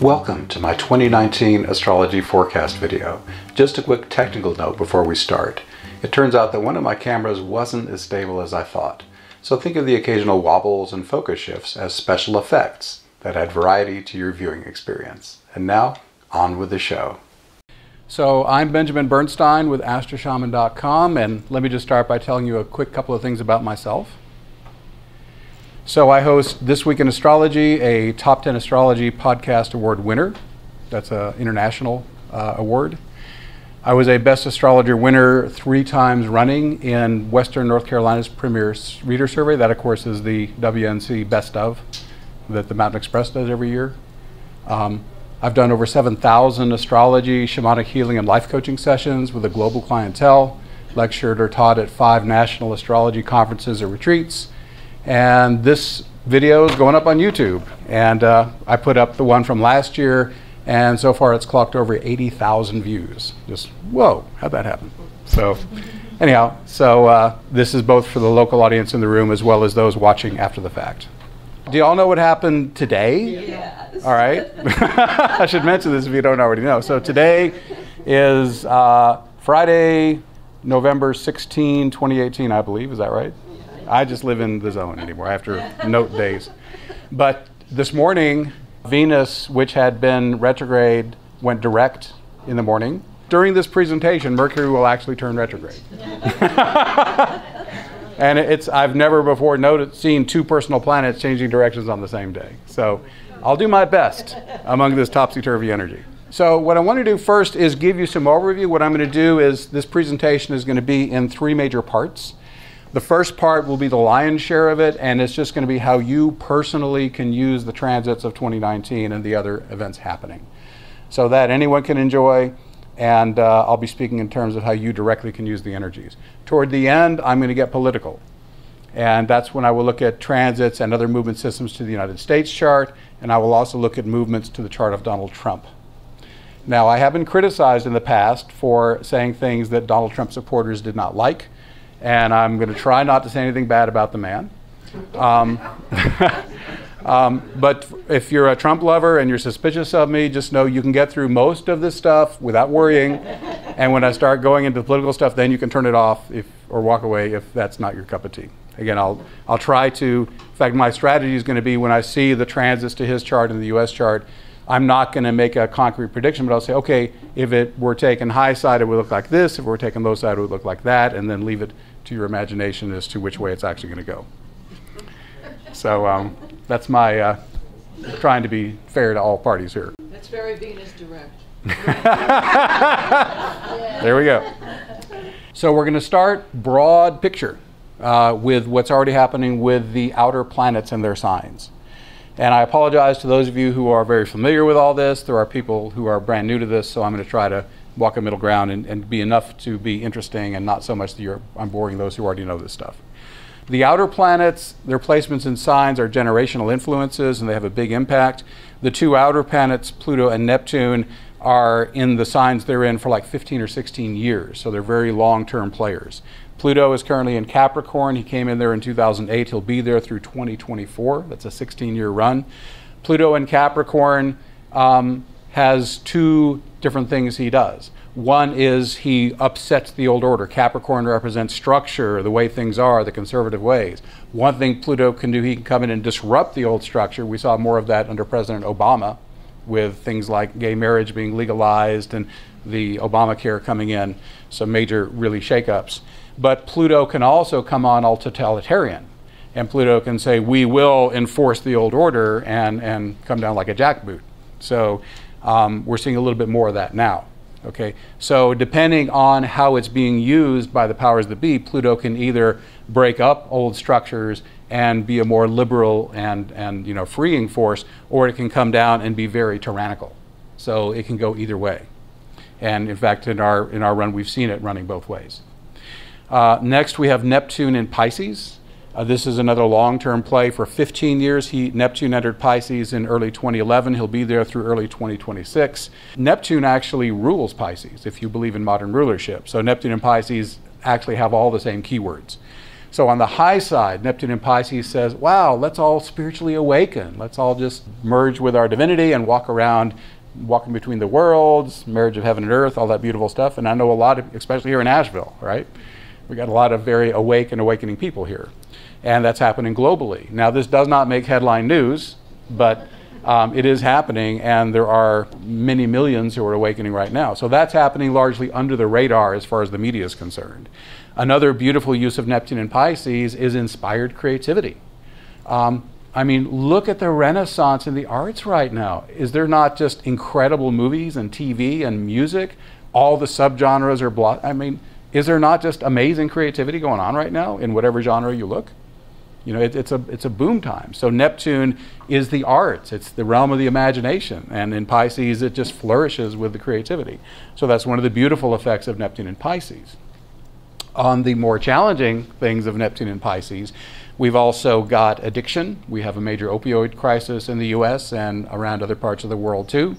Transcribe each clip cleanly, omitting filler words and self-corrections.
Welcome to my 2019 astrology forecast video. Just a quick technical note before we start. It turns out that one of my cameras wasn't as stable as I thought. So think of the occasional wobbles and focus shifts as special effects that add variety to your viewing experience. And now, on with the show. So I'm Benjamin Bernstein with astroshaman.com, and let me just start by telling you a quick couple of things about myself. So I host This Week in Astrology, a Top 10 Astrology Podcast Award winner. That's an international award. I was a Best Astrologer winner 3 times running in Western North Carolina's premier reader survey. That, of course, is the WNC Best Of that the Mountain Express does every year. I've done over 7,000 astrology, shamanic healing, and life coaching sessions with a global clientele, lectured or taught at 5 national astrology conferences or retreats. And this video is going up on YouTube. And I put up the one from last year, and so far it's clocked over 80,000 views. Just, whoa, how'd that happen? So anyhow, this is both for the local audience in the room as well as those watching after the fact. Do you all know what happened today? Yes. All right. I should mention this if you don't already know. So today is Friday, November 16, 2018, I believe. Is that right? I just live in the zone anymore. I have to note days. But this morning, Venus, which had been retrograde, went direct in the morning. During this presentation, Mercury will actually turn retrograde. And I've never before seen 2 personal planets changing directions on the same day. So I'll do my best among this topsy-turvy energy. So what I want to do first is give you some overview. What I'm going to do is this presentation is going to be in 3 major parts. The first part will be the lion's share of it, and it's just going to be how you personally can use the transits of 2019 and the other events happening, so that anyone can enjoy, and I'll be speaking in terms of how you directly can use the energies. Toward the end, I'm going to get political, and that's when I will look at transits and other movement systems to the United States chart, and I will also look at movements to the chart of Donald Trump. Now, I have been criticized in the past for saying things that Donald Trump supporters did not like, and I'm going to try not to say anything bad about the man. But if you're a Trump lover and you're suspicious of me, just know you can get through most of this stuff without worrying. And when I start going into the political stuff, then you can turn it off or walk away if that's not your cup of tea. Again, I'll try to, in fact, my strategy is going to be when I see the transits to his chart and the US chart, I'm not going to make a concrete prediction, but I'll say, okay, if it were taken high side, it would look like this. If it were taken low side, it would look like that, and then leave it to your imagination as to which way it's actually going to go. So that's my trying to be fair to all parties here. That's very Venus direct. There we go. So we're going to start broad picture with what's already happening with the outer planets and their signs. And I apologize to those of you who are very familiar with all this. There are people who are brand new to this, so I'm going to try to walk a middle ground and be enough to be interesting and not so much that I'm boring those who already know this stuff. The outer planets, their placements in signs are generational influences, and they have a big impact. The 2 outer planets, Pluto and Neptune, are in the signs they're in for like 15 or 16 years, so they're very long-term players. Pluto is currently in Capricorn. He came in there in 2008. He'll be there through 2024. That's a 16-year run. Pluto in Capricorn has 2 different things he does. One is he upsets the old order. Capricorn represents structure, the way things are, the conservative ways. One thing Pluto can do, he can come in and disrupt the old structure. We saw more of that under President Obama with things like gay marriage being legalized and the Obamacare coming in, some major really shakeups. But Pluto can also come on all totalitarian. And Pluto can say, we will enforce the old order and come down like a jackboot. So we're seeing a little bit more of that now. Okay, so depending on how it's being used by the powers that be, Pluto can either break up old structures and be a more liberal and freeing force, or it can come down and be very tyrannical. So it can go either way. And in fact, in our run, we've seen it running both ways. Next, we have Neptune in Pisces. This is another long-term play. For 15 years, Neptune entered Pisces in early 2011. He'll be there through early 2026. Neptune actually rules Pisces, if you believe in modern rulership. So Neptune and Pisces actually have all the same keywords. So on the high side, Neptune in Pisces says, wow, let's all spiritually awaken. Let's all just merge with our divinity and walk around, walking between the worlds, marriage of heaven and earth, all that beautiful stuff. And I know a lot of, especially here in Asheville, right? We got a lot of very awake and awakening people here. And that's happening globally. Now, this does not make headline news, but it is happening, and there are many millions who are awakening right now. So that's happening largely under the radar as far as the media is concerned. Another beautiful use of Neptune in Pisces is inspired creativity. I mean, look at the renaissance in the arts right now. Is there not just incredible movies and TV and music? All the subgenres are I mean, is there not just amazing creativity going on right now in whatever genre you look? You know, it's a boom time. So Neptune is the arts. It's the realm of the imagination. And in Pisces, it just flourishes with the creativity. So that's one of the beautiful effects of Neptune in Pisces. On the more challenging things of Neptune in Pisces, we've also got addiction. We have a major opioid crisis in the US and around other parts of the world too.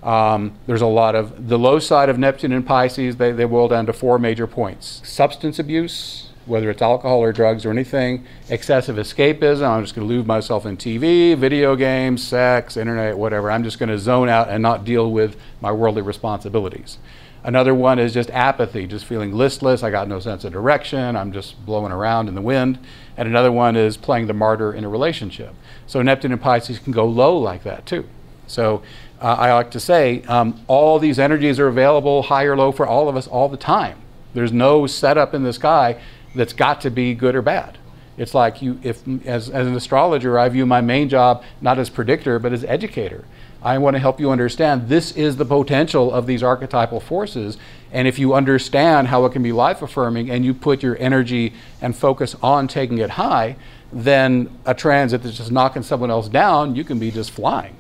There's a lot of, the low side of Neptune in Pisces, they boil down to 4 major points. Substance abuse, whether it's alcohol or drugs or anything. Excessive escapism, I'm just going to lose myself in TV, video games, sex, internet, whatever. I'm just going to zone out and not deal with my worldly responsibilities. Another one is just apathy, just feeling listless. I got no sense of direction. I'm just blowing around in the wind. And another one is playing the martyr in a relationship. So Neptune in Pisces can go low like that too. So I like to say all these energies are available, high or low, for all of us all the time. There's no setup in the sky that's got to be good or bad. It's like as an astrologer, I view my main job not as predictor, but as educator. I want to help you understand this is the potential of these archetypal forces. And if you understand how it can be life affirming and you put your energy and focus on taking it high, then a transit that's just knocking someone else down, you can be just flying.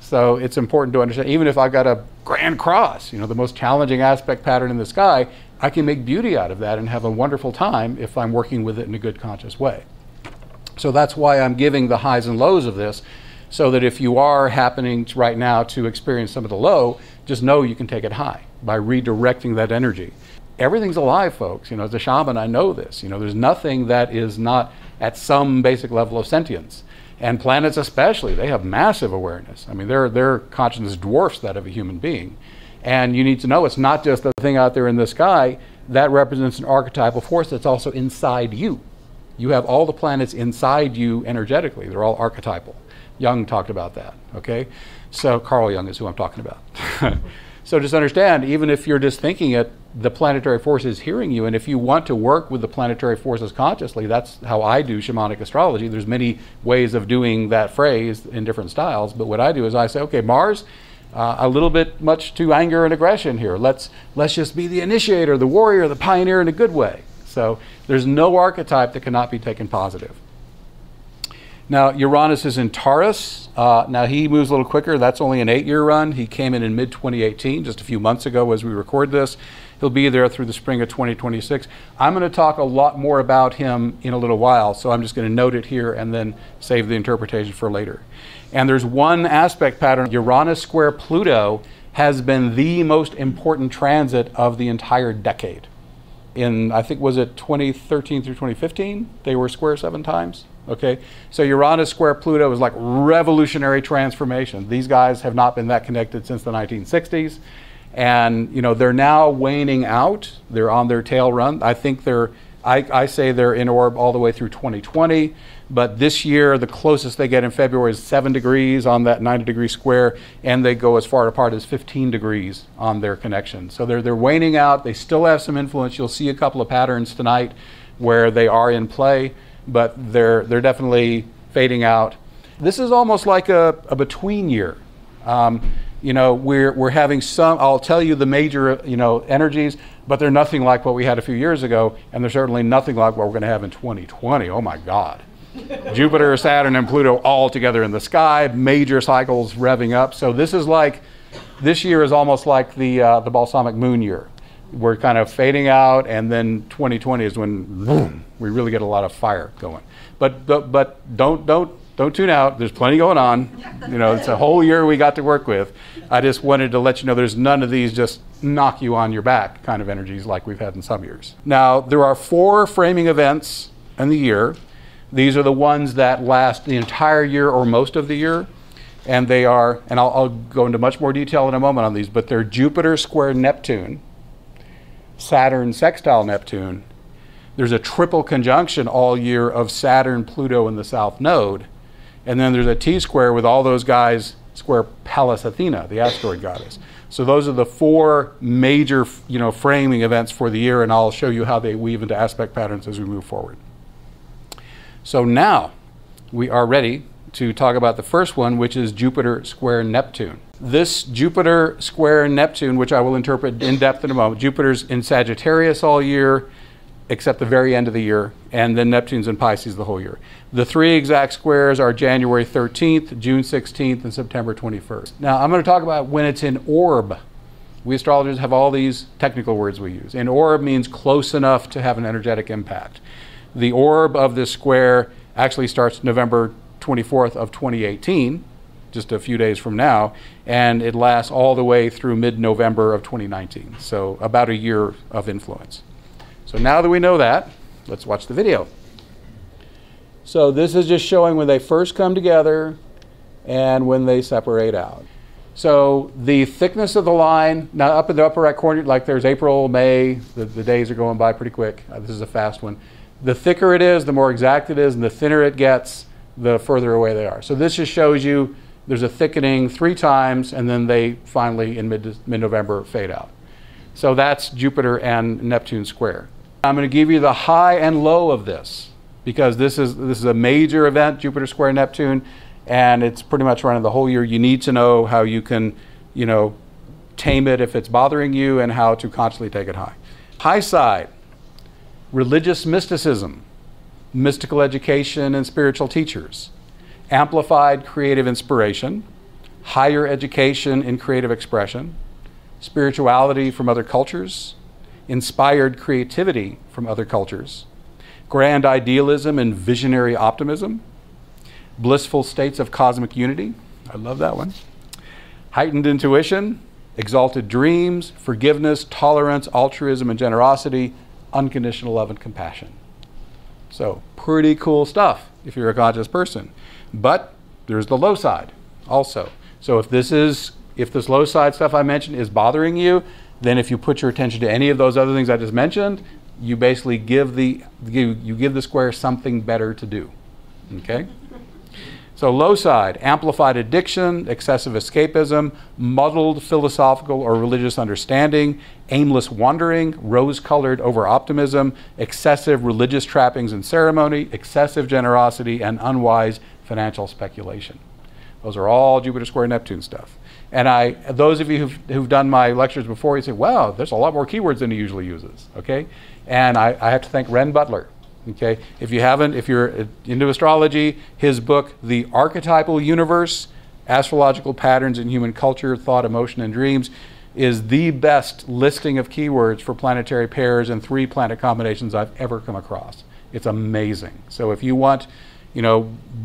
So it's important to understand, even if I've got a grand cross, you know, the most challenging aspect pattern in the sky, I can make beauty out of that and have a wonderful time if I'm working with it in a good conscious way. So that's why I'm giving the highs and lows of this, so that if you are happening right now to experience some of the low, just know you can take it high by redirecting that energy. Everything's alive, folks. You know, as a shaman, I know this. You know, there's nothing that is not at some basic level of sentience. And planets especially, they have massive awareness. I mean, their consciousness dwarfs that of a human being. And you need to know it's not just a thing out there in the sky. That represents an archetypal force that's also inside you. You have all the planets inside you energetically. They're all archetypal. Jung talked about that, okay? So Carl Jung is who I'm talking about. So just understand, even if you're just thinking it, the planetary force is hearing you. And if you want to work with the planetary forces consciously, that's how I do shamanic astrology. There's many ways of doing that phrase in different styles. But what I do is I say, okay, Mars, a little bit much to anger and aggression here. Let's just be the initiator, the warrior, the pioneer in a good way. So there's no archetype that cannot be taken positive. Now, Uranus is in Taurus. Now, he moves a little quicker. That's only an 8-year run. He came in mid-2018, just a few months ago as we record this. He'll be there through the spring of 2026. I'm going to talk a lot more about him in a little while, so I'm just going to note it here and then save the interpretation for later. And there's one aspect pattern. Uranus square Pluto has been the most important transit of the entire decade. In, I think, was it 2013 through 2015? They were square 7 times. Okay, so Uranus square Pluto is like revolutionary transformation. These guys have not been that connected since the 1960s. And, you know, they're now waning out. They're on their tail run. I think I say they're in orb all the way through 2020. But this year, the closest they get in February is 7 degrees on that 90-degree square. And they go as far apart as 15 degrees on their connection. So they're waning out. They still have some influence. You'll see a couple of patterns tonight where they are in play, but they're definitely fading out. This is almost like a between year. You know, we're having some, I'll tell you the major, you know, energies, but they're nothing like what we had a few years ago, and they're certainly nothing like what we're going to have in 2020. Oh my God. Jupiter, Saturn, and Pluto all together in the sky, major cycles revving up. So this is like, this year is almost like the balsamic moon year. We're kind of fading out, and then 2020 is when boom, we really get a lot of fire going. But don't Don't tune out. There's plenty going on. You know, it's a whole year we got to work with. I just wanted to let you know there's none of these just knock you on your back kind of energies like we've had in some years. Now, there are 4 framing events in the year. These are the ones that last the entire year or most of the year. And they are, and I'll go into much more detail in a moment on these, but they're Jupiter square Neptune, Saturn sextile Neptune. There's a triple conjunction all year of Saturn, Pluto, and the South Node. And then there's a T-square with all those guys square Pallas Athena, the asteroid goddess. So those are the 4 major, framing events for the year, and I'll show you how they weave into aspect patterns as we move forward. So now we are ready to talk about the first one, which is Jupiter square Neptune. This Jupiter square Neptune, which I will interpret in depth in a moment, Jupiter's in Sagittarius all year, except the very end of the year, and then Neptune's in Pisces the whole year. The 3 exact squares are January 13th, June 16th, and September 21st. Now, I'm going to talk about when it's in orb. We astrologers have all these technical words we use. In orb means close enough to have an energetic impact. The orb of this square actually starts November 24th of 2018, just a few days from now, and it lasts all the way through mid-November of 2019, so about a year of influence. So now that we know that, let's watch the video. So this is just showing when they first come together and when they separate out. So the thickness of the line, now up in the upper right corner, like there's April, May, the days are going by pretty quick. This is a fast one. The thicker it is, the more exact it is, and the thinner it gets, the further away they are. So this just shows you there's a thickening 3 times, and then they finally, in mid-November, fade out. So that's Jupiter and Neptune square. I'm going to give you the high and low of this, because this is a major event, Jupiter square Neptune, and it's pretty much running the whole year. You need to know how you can, tame it if it's bothering you, and how to consciously take it high. High side, religious mysticism, mystical education and spiritual teachers, amplified creative inspiration, higher education in creative expression, spirituality from other cultures, inspired creativity from other cultures, grand idealism and visionary optimism, blissful states of cosmic unity, I love that one, heightened intuition, exalted dreams, forgiveness, tolerance, altruism and generosity, unconditional love and compassion. So pretty cool stuff if you're a conscious person. But there's the low side also. So if this low side stuff I mentioned is bothering you, then if you put your attention to any of those other things I just mentioned, you basically give the square something better to do. Okay? So low side, amplified addiction, excessive escapism, muddled philosophical or religious understanding, aimless wandering, rose-colored over-optimism, excessive religious trappings and ceremony, excessive generosity, and unwise financial speculation. Those are all Jupiter square Neptune stuff. And those of you who've done my lectures before, you say, wow, there's a lot more keywords than he usually uses, okay? And I have to thank Ren Butler. Okay, if you're into astrology, his book, The Archetypal Universe, Astrological Patterns in Human Culture, Thought, Emotion, and Dreams, is the best listing of keywords for planetary pairs and 3 planet combinations I've ever come across. It's amazing. So if you want,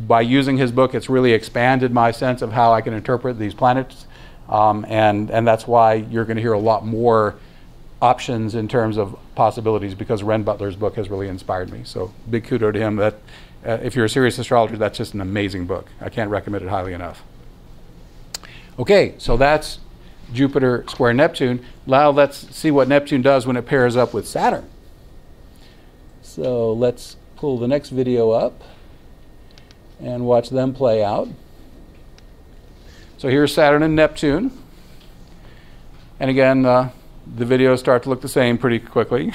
by using his book, it's really expanded my sense of how I can interpret these planets, and that's why you're going to hear a lot more options in terms of possibilities, because Ren Butler's book has really inspired me. So big kudo to him. That if you're a serious astrologer, that's just an amazing book. I can't recommend it highly enough. Okay, so that's Jupiter square Neptune. Now let's see what Neptune does when it pairs up with Saturn. So let's pull the next video up and watch them play out. So here's Saturn and Neptune. And again, the videos start to look the same pretty quickly.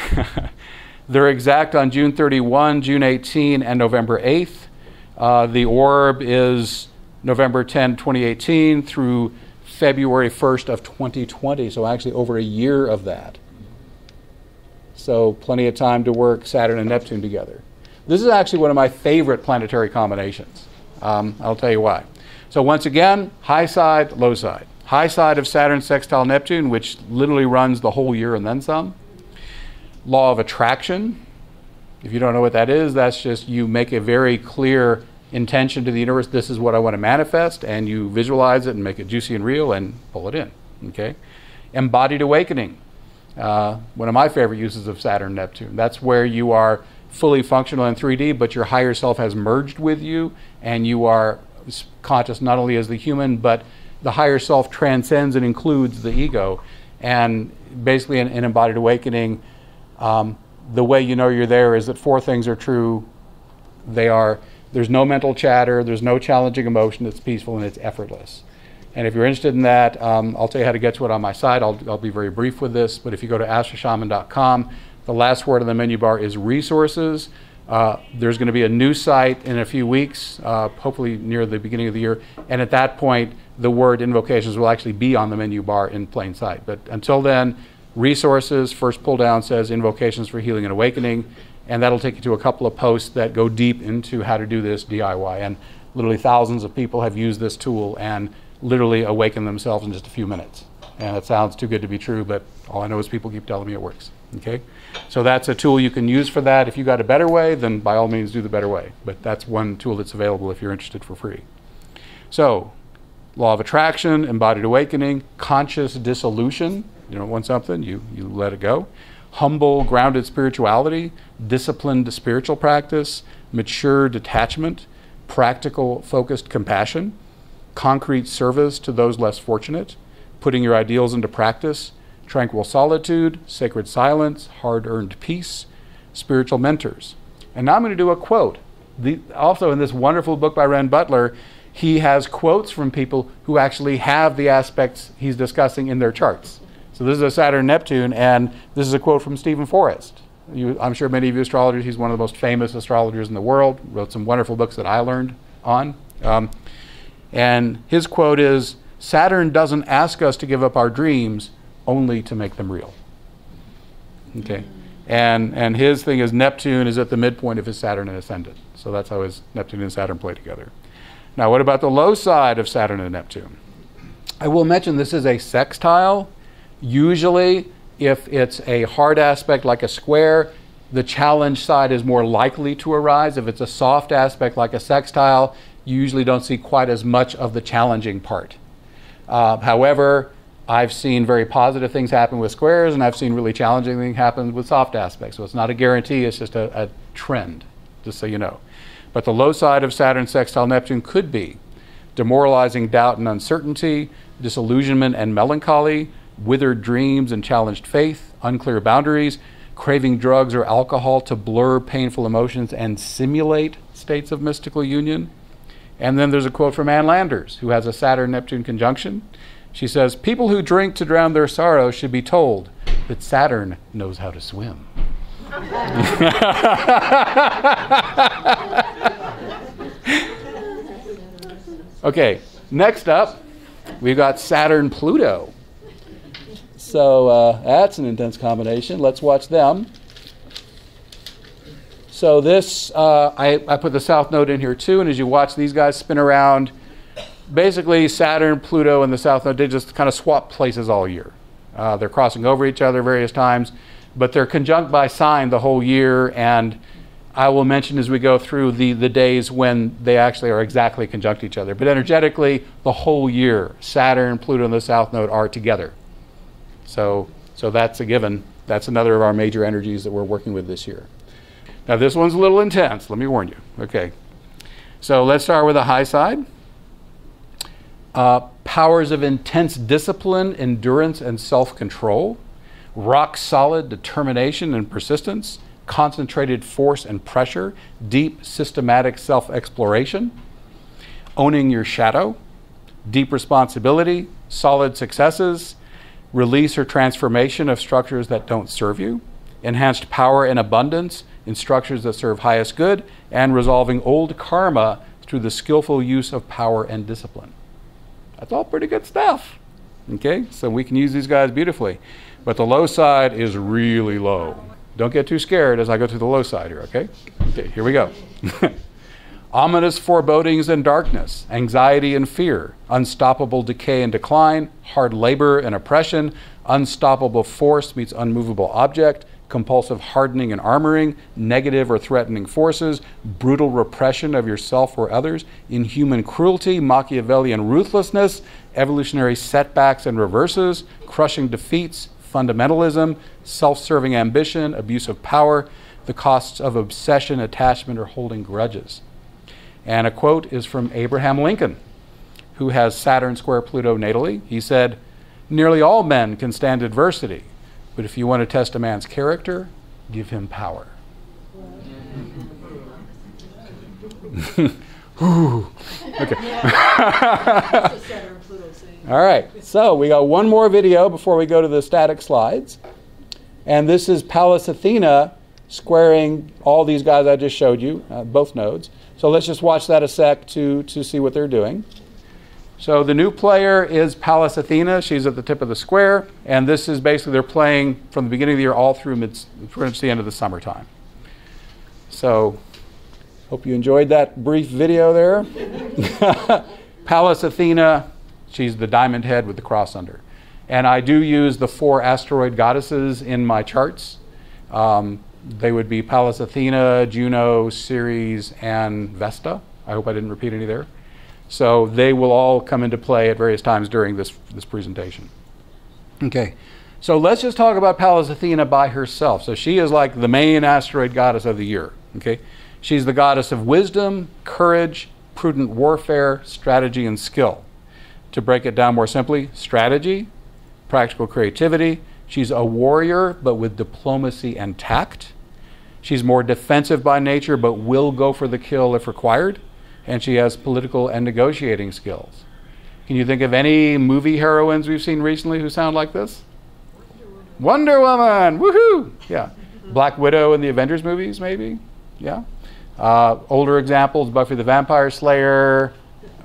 They're exact on June 31, June 18, and November 8th. The orb is November 10, 2018 through February 1st of 2020, so actually over a year of that. So plenty of time to work Saturn and Neptune together. This is actually one of my favorite planetary combinations. I'll tell you why. So once again, high side, low side. High side of Saturn sextile Neptune, which literally runs the whole year and then some. Law of attraction. If you don't know what that is, that's just you make a very clear intention to the universe, this is what I want to manifest, and you visualize it and make it juicy and real and pull it in, okay? Embodied awakening, one of my favorite uses of Saturn Neptune. That's where you are fully functional in 3D, but your higher self has merged with you, and you are conscious not only as the human, but the higher self transcends and includes the ego. And basically in embodied awakening, the way you know you're there is that 4 things are true. There's no mental chatter, there's no challenging emotion, it's peaceful and it's effortless. And if you're interested in that, I'll tell you how to get to it on my site. I'll be very brief with this, but if you go to astroshaman.com, the last word on the menu bar is resources. There's going to be a new site in a few weeks, hopefully near the beginning of the year, and at that point the word invocations will actually be on the menu bar in plain sight. But until then, resources, first pull down says invocations for healing and awakening, and that'll take you to a couple of posts that go deep into how to do this DIY. And literally thousands of people have used this tool and literally awakened themselves in just a few minutes. And it sounds too good to be true, but all I know is people keep telling me it works. Okay, so that's a tool you can use for that. If you got a better way, then by all means do the better way. But that's one tool that's available if you're interested for free. So, law of attraction, embodied awakening, conscious dissolution. You don't want something, you let it go. Humble, grounded spirituality, disciplined spiritual practice, mature detachment, practical, focused compassion, concrete service to those less fortunate, putting your ideals into practice, tranquil solitude, sacred silence, hard-earned peace, spiritual mentors. And now I'm going to do a quote. Also in this wonderful book by Ren Butler, he has quotes from people who actually have the aspects he's discussing in their charts. So this is a Saturn-Neptune, and this is a quote from Stephen Forrest. I'm sure many of you astrologers, he's one of the most famous astrologers in the world, wrote some wonderful books that I learned on. And his quote is, "Saturn doesn't ask us to give up our dreams, only to make them real." Okay, and his thing is Neptune is at the midpoint of his Saturn and ascendant. So that's how his Neptune and Saturn play together. Now what about the low side of Saturn and Neptune? I will mention this is a sextile. Usually if it's a hard aspect like a square, the challenge side is more likely to arise. If it's a soft aspect like a sextile, you usually don't see quite as much of the challenging part. However, I've seen very positive things happen with squares, and I've seen really challenging things happen with soft aspects. So it's not a guarantee, it's just a trend, just so you know. But the low side of Saturn sextile Neptune could be demoralizing doubt and uncertainty, disillusionment and melancholy, withered dreams and challenged faith, unclear boundaries, craving drugs or alcohol to blur painful emotions and simulate states of mystical union. And then there's a quote from Ann Landers, who has a Saturn-Neptune conjunction. She says, "People who drink to drown their sorrow should be told that Saturn knows how to swim." Okay, next up, we've got Saturn-Pluto. So that's an intense combination. Let's watch them. So this, I put the South Node in here too, and as you watch these guys spin around, basically Saturn, Pluto, and the South Node, they just kind of swap places all year. They're crossing over each other various times, but they're conjunct by sign the whole year, and I will mention as we go through the days when they actually are exactly conjunct each other. But energetically, the whole year, Saturn, Pluto, and the South Node are together. So that's a given. That's another of our major energies that we're working with this year. Now this one's a little intense, let me warn you. Okay, so let's start with the high side. Powers of intense discipline, endurance, and self-control, rock solid determination and persistence, concentrated force and pressure, deep systematic self-exploration, owning your shadow, deep responsibility, solid successes, release or transformation of structures that don't serve you, enhanced power and abundance in structures that serve highest good, and resolving old karma through the skillful use of power and discipline. That's all pretty good stuff. Okay, so we can use these guys beautifully. But the low side is really low. Don't get too scared as I go through the low side here, okay? Okay, here we go. Ominous forebodings and darkness, anxiety and fear, unstoppable decay and decline, hard labor and oppression, unstoppable force meets unmovable object, compulsive hardening and armoring, negative or threatening forces, brutal repression of yourself or others, inhuman cruelty, Machiavellian ruthlessness, evolutionary setbacks and reverses, crushing defeats, fundamentalism, self-serving ambition, abuse of power, the costs of obsession, attachment, or holding grudges. And a quote is from Abraham Lincoln, who has Saturn square Pluto natally. He said, "Nearly all men can stand adversity, but if you want to test a man's character, give him power." Okay. All right, so we got one more video before we go to the static slides. And this is Pallas Athena squaring all these guys I just showed you, both nodes. So let's just watch that a sec to see what they're doing. So the new player is Pallas Athena. She's at the tip of the square. And this is basically they're playing from the beginning of the year all through pretty much the end of the summertime. So hope you enjoyed that brief video there. Pallas Athena, she's the diamond head with the cross under. And I do use the 4 asteroid goddesses in my charts. They would be Pallas Athena, Juno, Ceres, and Vesta. I hope I didn't repeat any there. So they will all come into play at various times during this presentation. Okay, so let's just talk about Pallas Athena by herself. So she is like the main asteroid goddess of the year. Okay, she's the goddess of wisdom, courage, prudent warfare, strategy, and skill. To break it down more simply, strategy, practical creativity. She's a warrior, but with diplomacy and tact. She's more defensive by nature, but will go for the kill if required. And she has political and negotiating skills. Can you think of any movie heroines we've seen recently who sound like this? Wonder Woman! Woohoo! Yeah. Black Widow in the Avengers movies, maybe? Yeah. Older examples, Buffy the Vampire Slayer,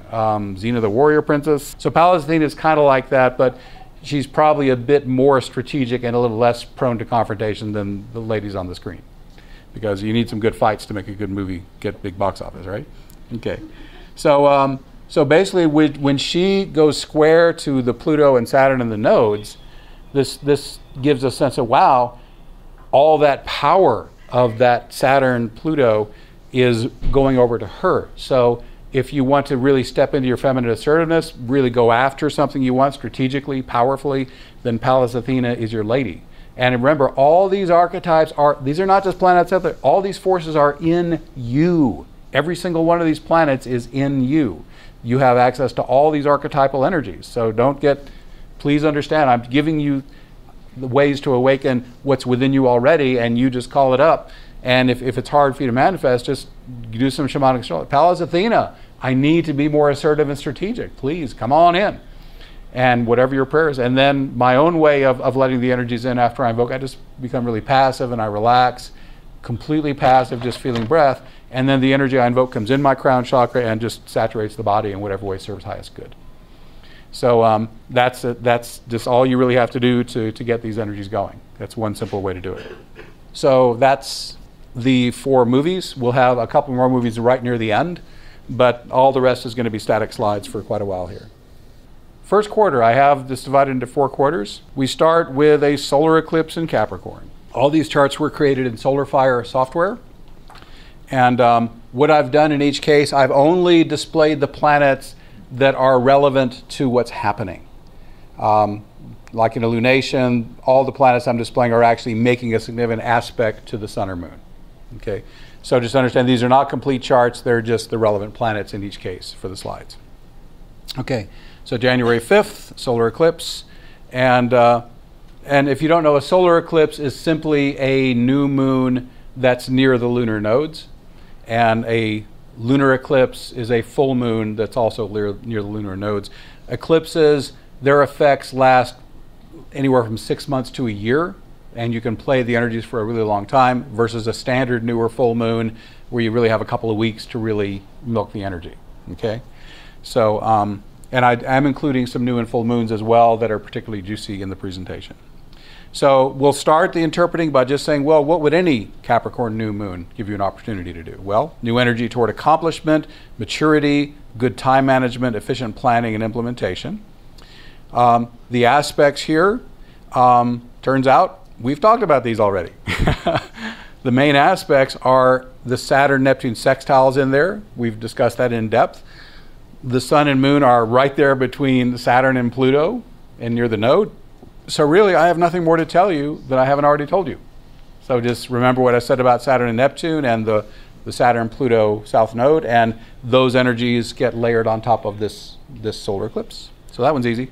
Xena the Warrior Princess. So Pallas Athena is kind of like that, but she's probably a bit more strategic and a little less prone to confrontation than the ladies on the screen. Because you need some good fights to make a good movie get big box office, right? Okay. So, so basically when she goes square to the Pluto and Saturn and the nodes, this gives a sense of, wow, all that power of that Saturn-Pluto is going over to her. So if you want to really step into your feminine assertiveness, really go after something you want strategically, powerfully, then Pallas Athena is your lady. And remember, all these archetypes these are not just planets out there, all these forces are in you. Every single one of these planets is in you. You have access to all these archetypal energies. So please understand, I'm giving you the ways to awaken what's within you already, and you just call it up. And if it's hard for you to manifest, just do some shamanic astrology. Pallas Athena, I need to be more assertive and strategic. Please, come on in. And whatever your prayers. And then my own way of letting the energies in after I invoke, I just become really passive and I relax, completely passive, just feeling breath. And then the energy I invoke comes in my crown chakra and just saturates the body in whatever way serves highest good. So that's just all you really have to do to get these energies going. That's one simple way to do it. So that's the 4 movies. We'll have a couple more movies right near the end, but all the rest is going to be static slides for quite a while here. First quarter, I have this divided into 4 quarters. We start with a solar eclipse in Capricorn. All these charts were created in SolarFire software. And what I've done in each case, I've only displayed the planets that are relevant to what's happening. Like in a lunation, all the planets I'm displaying are actually making a significant aspect to the sun or moon. Okay, so just understand these are not complete charts, they're just the relevant planets in each case for the slides. Okay, so January 5th, solar eclipse. And if you don't know, a solar eclipse is simply a new moon that's near the lunar nodes. And a lunar eclipse is a full moon that's also near the lunar nodes. Eclipses, their effects last anywhere from 6 months to a year, and you can play the energies for a really long time, versus a standard newer full moon where you really have a couple of weeks to really milk the energy. Okay, so and I'm including some new and full moons as well that are particularly juicy in the presentation. So we'll start the interpreting by just saying, well, what would any Capricorn new moon give you an opportunity to do? Well, new energy toward accomplishment, maturity, good time management, efficient planning and implementation. The aspects here, turns out we've talked about these already. The main aspects are the Saturn-Neptune sextiles in there. We've discussed that in depth. The sun and moon are right there between Saturn and Pluto and near the node. So really, I have nothing more to tell you that I haven't already told you. So just remember what I said about Saturn and Neptune and the Saturn-Pluto South node, and those energies get layered on top of this solar eclipse. So that one's easy.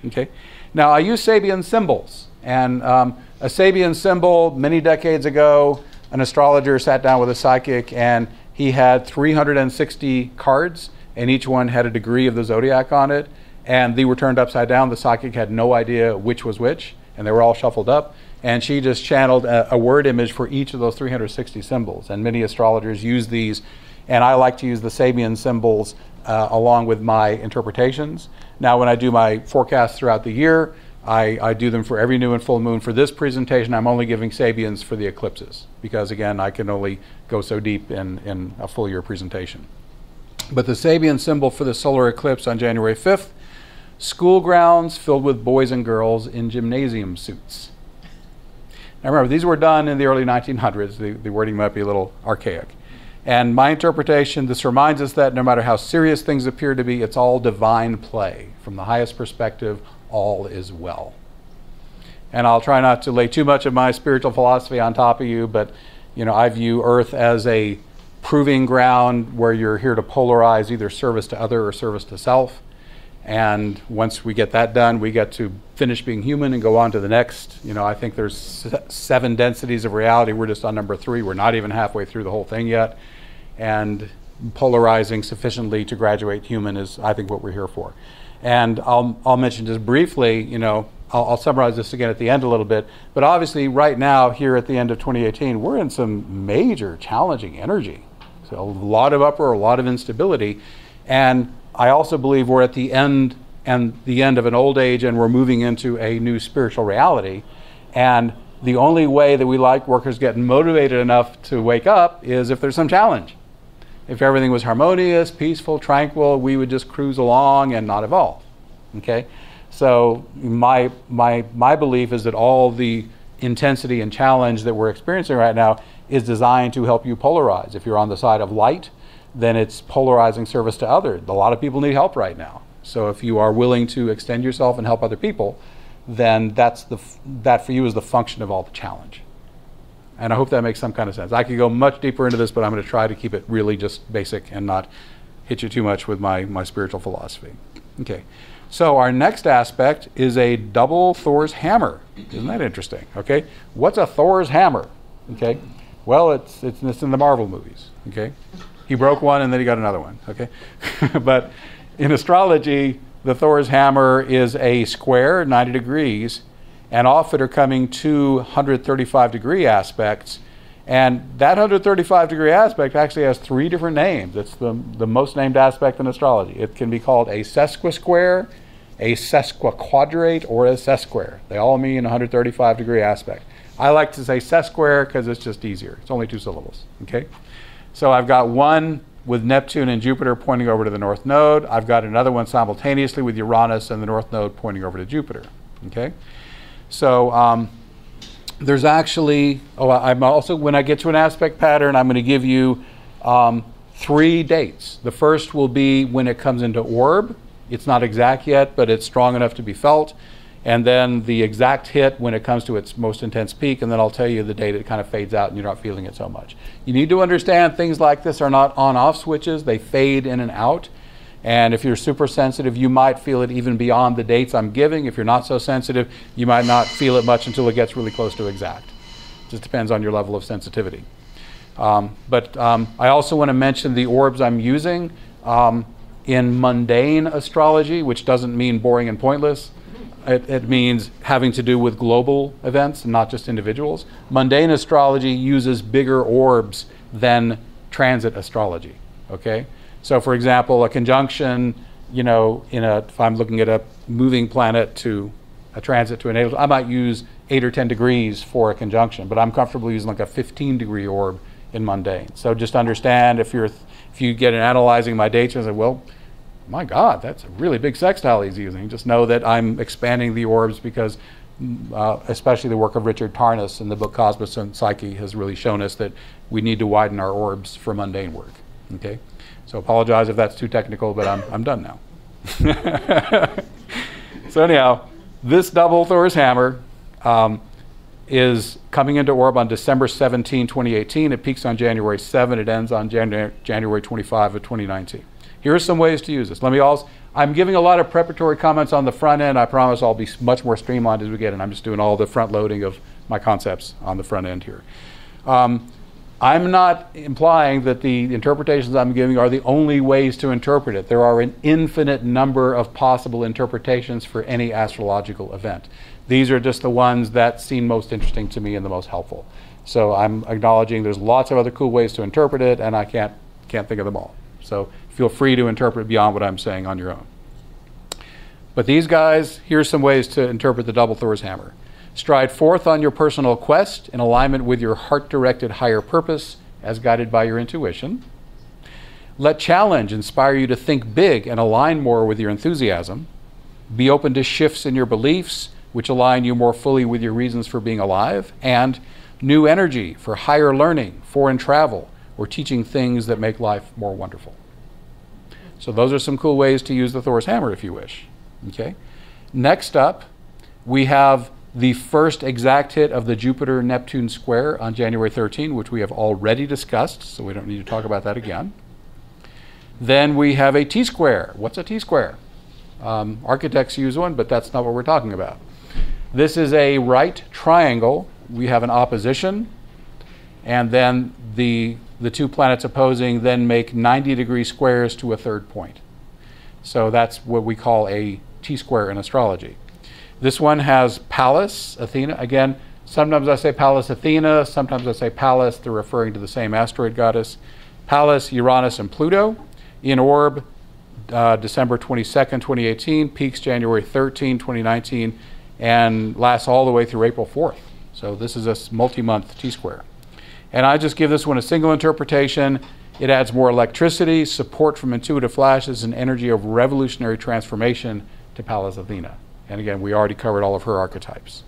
Okay. Now, I use Sabian symbols. And a Sabian symbol, many decades ago, an astrologer sat down with a psychic, and he had 360 cards, and each one had a degree of the zodiac on it, and they were turned upside down. The psychic had no idea which was which, and they were all shuffled up, and she just channeled a word image for each of those 360 symbols, and many astrologers use these, and I like to use the Sabian symbols along with my interpretations. Now, when I do my forecasts throughout the year, I do them for every new and full moon. For this presentation, I'm only giving Sabians for the eclipses because, again, I can only go so deep in a full year presentation. But the Sabian symbol for the solar eclipse on January 5th, school grounds filled with boys and girls in gymnasium suits. Now remember, these were done in the early 1900s. The wording might be a little archaic. And my interpretation, this reminds us that no matter how serious things appear to be, it's all divine play. From the highest perspective, all is well. And I'll try not to lay too much of my spiritual philosophy on top of you, but I view Earth as a proving ground where you're here to polarize either service to other or service to self. And once we get that done, we get to finish being human and go on to the next. I think there's 7 densities of reality. We're just on number 3. We're not even halfway through the whole thing yet. And polarizing sufficiently to graduate human is, I think, what we're here for. And I'll mention just briefly, I'll summarize this again at the end a little bit, but obviously right now, here at the end of 2018, we're in some major challenging energy. So a lot of upper, a lot of instability. And I also believe we're at the end of an old age, and we're moving into a new spiritual reality. And the only way that we light workers get motivated enough to wake up is if there's some challenge. If everything was harmonious, peaceful, tranquil, we would just cruise along and not evolve. Okay? So my belief is that all the intensity and challenge that we're experiencing right now is designed to help you polarize. If you're on the side of light, then it's polarizing service to others. A lot of people need help right now. So if you are willing to extend yourself and help other people, then that for you is the function of all the challenge. And I hope that makes some kind of sense. I could go much deeper into this, but I'm going to try to keep it really just basic and not hit you too much with my spiritual philosophy. Okay, so our next aspect is a double Thor's hammer. Isn't that interesting? Okay, what's a Thor's hammer? Okay, well, it's in the Marvel movies. Okay, he broke one and then he got another one. Okay, but in astrology, the Thor's hammer is a square, 90 degrees, and off it are coming 2 135-degree aspects. And that 135-degree aspect actually has 3 different names. It's the most named aspect in astrology. It can be called a sesquisquare, a sesquiquadrate, or a sesquare. They all mean 135-degree aspect. I like to say sesquare because it's just easier. It's only 2 syllables. Okay? So I've got one with Neptune and Jupiter pointing over to the north node. I've got another one simultaneously with Uranus and the north node pointing over to Jupiter. Okay? So there's actually, I'm also, when I get to an aspect pattern, I'm going to give you 3 dates. The first will be when it comes into orb. It's not exact yet, but it's strong enough to be felt. And then the exact hit when it comes to its most intense peak, and then I'll tell you the date it kind of fades out and you're not feeling it so much. You need to understand things like this are not on-off switches. They fade in and out. And if you're super sensitive, you might feel it even beyond the dates I'm giving. If you're not so sensitive, you might not feel it much until it gets really close to exact. It just depends on your level of sensitivity. But I also want to mention the orbs I'm using in mundane astrology, which doesn't mean boring and pointless. It means having to do with global events and not just individuals. Mundane astrology uses bigger orbs than transit astrology. Okay? So, for example, a conjunction, if I'm looking at a moving planet to a transit to a natal, I might use 8 or 10 degrees for a conjunction, but I'm comfortable using like a 15-degree orb in mundane. So just understand if you get an analyzing my dates and say, well, my God, that's a really big sextile he's using. Just know that I'm expanding the orbs because especially the work of Richard Tarnas in the book Cosmos and Psyche has really shown us that we need to widen our orbs for mundane work. Okay, so apologize if that's too technical, but I'm done now. So anyhow, this double Thor's hammer is coming into orb on December 17, 2018. It peaks on January 7. It ends on January 25 of 2019. Here are some ways to use this. I'm giving a lot of preparatory comments on the front end. I promise I'll be much more streamlined as we get in. I'm just doing all the front loading of my concepts on the front end here. I'm not implying that the interpretations I'm giving are the only ways to interpret it. There are an infinite number of possible interpretations for any astrological event. These are just the ones that seem most interesting to me and the most helpful. So I'm acknowledging there's lots of other cool ways to interpret it, and I can't think of them all. So feel free to interpret beyond what I'm saying on your own. But these guys, here's some ways to interpret the double Thor's hammer. Stride forth on your personal quest in alignment with your heart-directed higher purpose as guided by your intuition. Let challenge inspire you to think big and align more with your enthusiasm. Be open to shifts in your beliefs, which align you more fully with your reasons for being alive. And new energy for higher learning, foreign travel, or teaching things that make life more wonderful. So those are some cool ways to use the Thor's hammer if you wish. Okay. Next up, we have the first exact hit of the Jupiter-Neptune square on January 13, which we have already discussed, so we don't need to talk about that again. Then we have a T-square. What's a T-square? Architects use one, but that's not what we're talking about. This is a right triangle. We have an opposition, and then the two planets opposing then make 90-degree squares to a third point. So that's what we call a T-square in astrology. This one has Pallas Athena. Again, sometimes I say Pallas Athena, sometimes I say Pallas. They're referring to the same asteroid goddess. Pallas, Uranus, and Pluto in orb December 22nd, 2018, peaks January 13, 2019, and lasts all the way through April 4th. So this is a multi-month T-square. And I just give this one a single interpretation. It adds more electricity, support from intuitive flashes, and energy of revolutionary transformation to Pallas Athena. And again, we already covered all of her archetypes.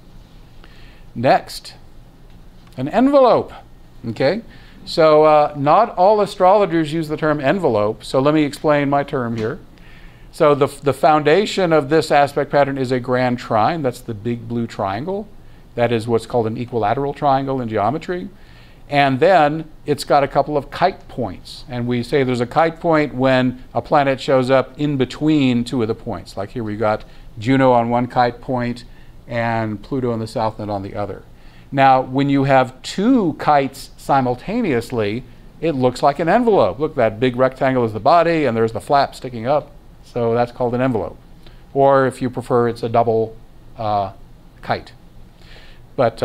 Next, an envelope. Okay, so not all astrologers use the term envelope, so let me explain my term here. So the foundation of this aspect pattern is a grand trine. That's the big blue triangle. That is what's called an equilateral triangle in geometry. And then it's got a couple of kite points. And we say there's a kite point when a planet shows up in between two of the points. Like here we got Juno on one kite point and Pluto in the south node on the other. Now, when you have two kites simultaneously, it looks like an envelope. Look, that big rectangle is the body and there's the flap sticking up. So that's called an envelope. Or if you prefer, it's a double kite. But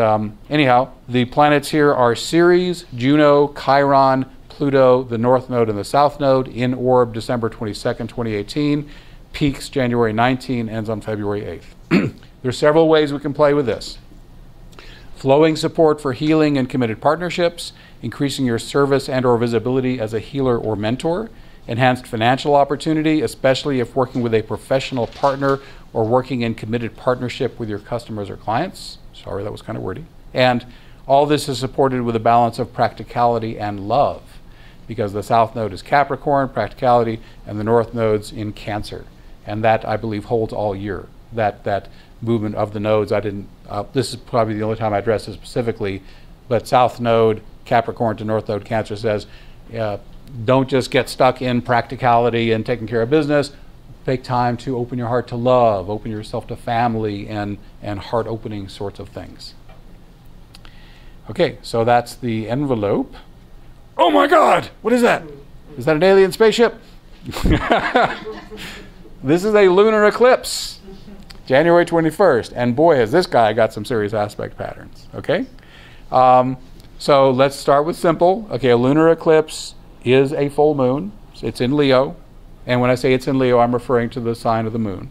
anyhow, the planets here are Ceres, Juno, Chiron, Pluto, the north node and the south node in orb December 22nd, 2018. Peaks January 19, ends on February 8th. There's several ways we can play with this. Flowing support for healing and committed partnerships, increasing your service and or visibility as a healer or mentor, enhanced financial opportunity, especially if working with a professional partner or working in committed partnership with your customers or clients. Sorry, that was kind of wordy. And all this is supported with a balance of practicality and love, because the south node is Capricorn, practicality, and the north node's in Cancer. And that, I believe, holds all year. That movement of the nodes, this is probably the only time I address it specifically, but south node, Capricorn to north node, Cancer says, don't just get stuck in practicality and taking care of business. Take time to open your heart to love, open yourself to family and heart-opening sorts of things. Okay, so that's the envelope. Oh my God, what is that? Is that an alien spaceship? This is a lunar eclipse, January 21st. And boy, has this guy got some serious aspect patterns, okay? So let's start with simple. Okay, a lunar eclipse is a full moon. It's in Leo. And when I say it's in Leo, I'm referring to the sign of the moon.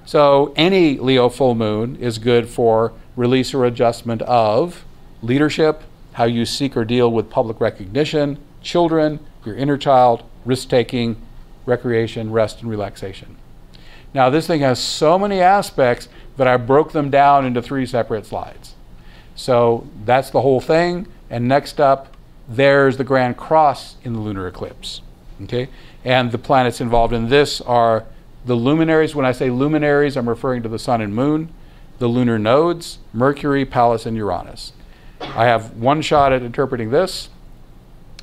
So any Leo full moon is good for release or adjustment of leadership, how you seek or deal with public recognition, children, your inner child, risk-taking, recreation, rest, and relaxation. Now, this thing has so many aspects but I broke them down into 3 separate slides. So that's the whole thing. And next up, there's the Grand Cross in the lunar eclipse. Okay? And the planets involved in this are the luminaries. When I say luminaries, I'm referring to the sun and moon, the lunar nodes, Mercury, Pallas, and Uranus. I have one shot at interpreting this.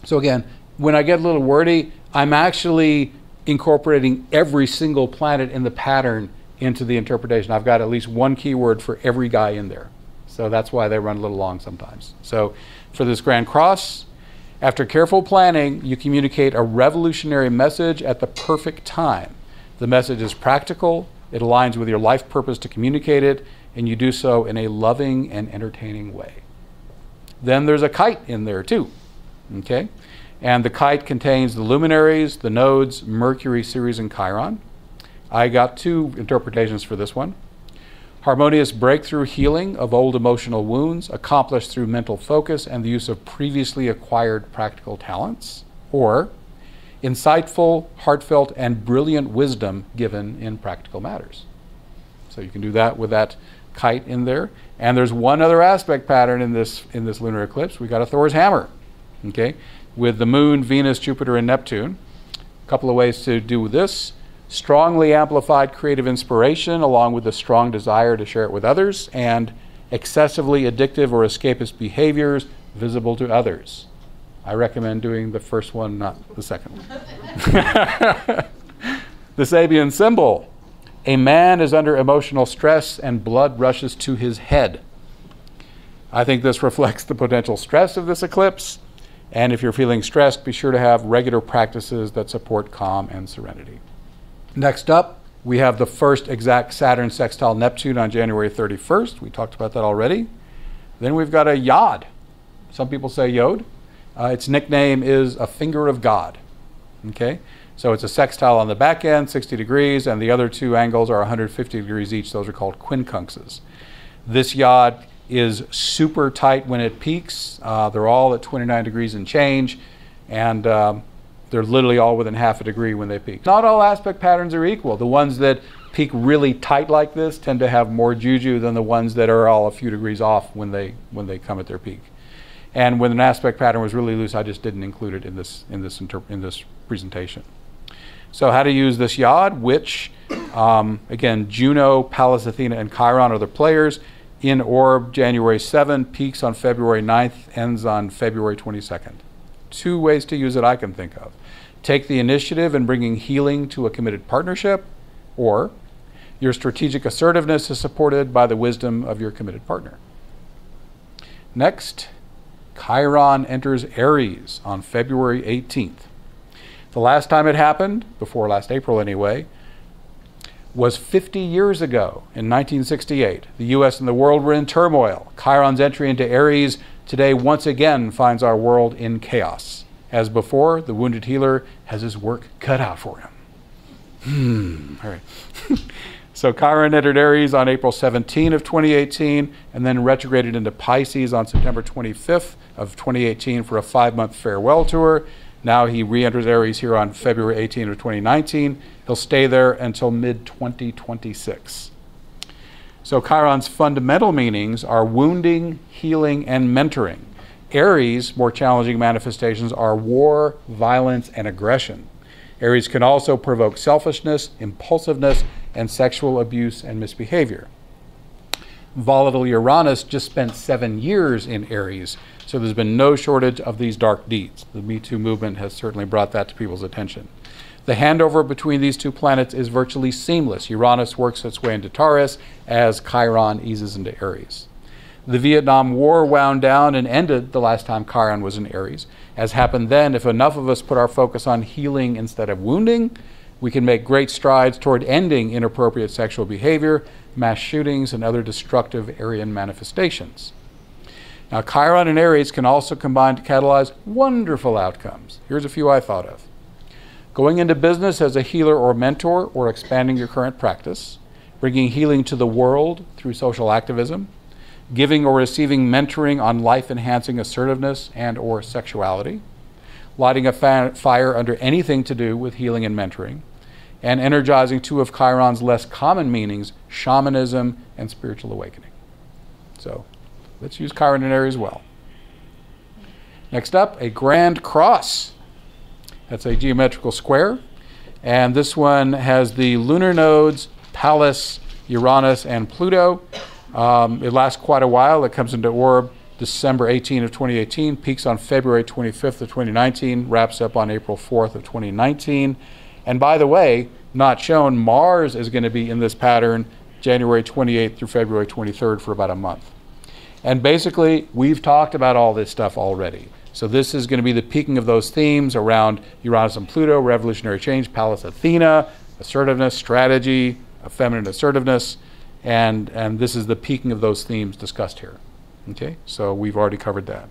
So again, when I get a little wordy, I'm actually incorporating every single planet in the pattern into the interpretation. I've got at least one keyword for every guy in there. So that's why they run a little long sometimes. So for this Grand Cross, after careful planning, you communicate a revolutionary message at the perfect time. The message is practical, it aligns with your life purpose to communicate it, and you do so in a loving and entertaining way. Then there's a kite in there too, okay? And the kite contains the luminaries, the nodes, Mercury, Ceres, and Chiron. I got 2 interpretations for this one. Harmonious breakthrough healing of old emotional wounds accomplished through mental focus and the use of previously acquired practical talents. Or insightful, heartfelt, and brilliant wisdom given in practical matters. So you can do that with that kite in there. And there's one other aspect pattern in this lunar eclipse. We got a Thor's hammer, okay, with the moon, Venus, Jupiter, and Neptune. A couple of ways to do this. Strongly amplified creative inspiration along with a strong desire to share it with others, and excessively addictive or escapist behaviors visible to others. I recommend doing the first one, not the second one. The Sabian symbol. A man is under emotional stress and blood rushes to his head. I think this reflects the potential stress of this eclipse. And if you're feeling stressed, be sure to have regular practices that support calm and serenity. Next up, we have the first exact Saturn sextile Neptune on January 31st. We talked about that already. Then we've got a Yod. Some people say Yod. Its nickname is a finger of God. Okay? So it's a sextile on the back end, 60 degrees, and the other 2 angles are 150 degrees each. Those are called quincunxes. This Yod is super tight when it peaks. They're all at 29 degrees and change, and they're literally all within half a degree when they peak. Not all aspect patterns are equal. The ones that peak really tight like this tend to have more juju than the ones that are all a few degrees off when they come at their peak. And when an aspect pattern was really loose, I just didn't include it in this presentation. So how to use this Yod, which again, Juno, Pallas Athena, and Chiron are the players. In orb January 7, peaks on February 9th, ends on February 22nd. 2 ways to use it I can think of. Take the initiative in bringing healing to a committed partnership, or your strategic assertiveness is supported by the wisdom of your committed partner. Next, Chiron enters Aries on February 18th. The last time it happened, before last April anyway, was 50 years ago in 1968. The US and the world were in turmoil. Chiron's entry into Aries today once again finds our world in chaos. As before, the wounded healer has his work cut out for him. All right. So Chiron entered Aries on April 17 of 2018 and then retrograded into Pisces on September 25th of 2018 for a 5-month farewell tour. Now he re-enters Aries here on February 18 of 2019. He'll stay there until mid-2026. So Chiron's fundamental meanings are wounding, healing, and mentoring. Aries' more challenging manifestations are war, violence, and aggression. Aries can also provoke selfishness, impulsiveness, and sexual abuse and misbehavior. Volatile Uranus just spent 7 years in Aries, so there's been no shortage of these dark deeds. The Me Too movement has certainly brought that to people's attention. The handover between these 2 planets is virtually seamless. Uranus works its way into Taurus as Chiron eases into Aries. The Vietnam War wound down and ended the last time Chiron was in Aries. As happened then, if enough of us put our focus on healing instead of wounding, we can make great strides toward ending inappropriate sexual behavior, mass shootings, and other destructive Aryan manifestations. Now, Chiron and Aries can also combine to catalyze wonderful outcomes. Here's a few I thought of. Going into business as a healer or mentor, or expanding your current practice, bringing healing to the world through social activism, giving or receiving mentoring on life-enhancing assertiveness and or sexuality, lighting a fire under anything to do with healing and mentoring, and energizing two of Chiron's less common meanings, shamanism and spiritual awakening. So let's use Chiron in Aries well. Next up, a grand cross. That's a geometrical square. And this one has the lunar nodes, Pallas, Uranus, and Pluto. It lasts quite a while. It comes into orb December 18 of 2018, peaks on February 25th of 2019, wraps up on April 4th of 2019. And by the way, not shown, Mars is going to be in this pattern January 28th through February 23rd for about a month. And basically, we've talked about all this stuff already. So this is going to be the peaking of those themes around Uranus and Pluto, revolutionary change, Pallas Athena, assertiveness, strategy, feminine assertiveness, and this is the peaking of those themes discussed here. Okay, so we've already covered that.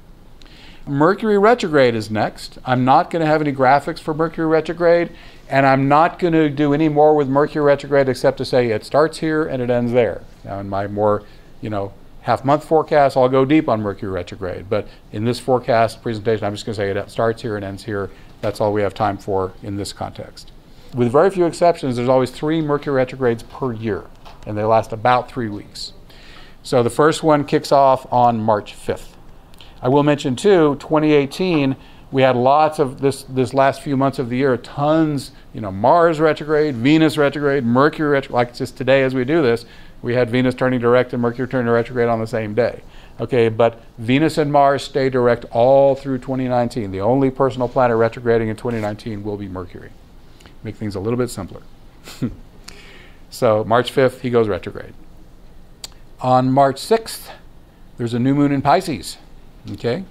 Mercury retrograde is next. I'm not going to have any graphics for Mercury retrograde, and I'm not going to do any more with Mercury retrograde except to say it starts here and it ends there. Now in my more, half-month forecast, I'll go deep on Mercury retrograde, but in this forecast presentation, I'm just going to say it starts here and ends here. That's all we have time for in this context. With very few exceptions, there's always 3 Mercury retrogrades per year, and they last about 3 weeks. So the first one kicks off on March 5th. I will mention too, 2018, we had lots of this last few months of the year, tons, Mars retrograde, Venus retrograde, Mercury retrograde, like just today as we do this, we had Venus turning direct and Mercury turning retrograde on the same day. Okay, but Venus and Mars stay direct all through 2019. The only personal planet retrograding in 2019 will be Mercury. Make things a little bit simpler. So March 5th, he goes retrograde. On March 6th, there's a new moon in Pisces. Okay,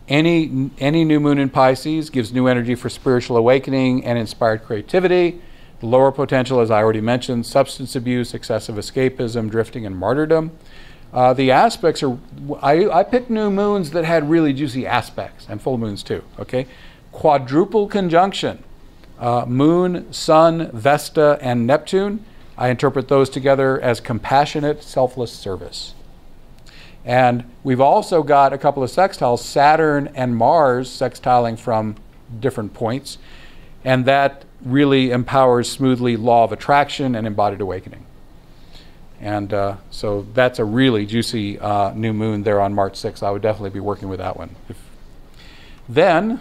any new moon in Pisces gives new energy for spiritual awakening and inspired creativity. The lower potential, as I already mentioned, substance abuse, excessive escapism, drifting, and martyrdom. The aspects are, I picked new moons that had really juicy aspects, and full moons too. Okay, quadruple conjunction, Moon, Sun, Vesta, and Neptune. I interpret those together as compassionate, selfless service. And we've also got a couple of sextiles, Saturn and Mars sextiling from different points, and that really empowers smoothly law of attraction and embodied awakening. And so that's a really juicy new moon there on March 6th. I would definitely be working with that one. Then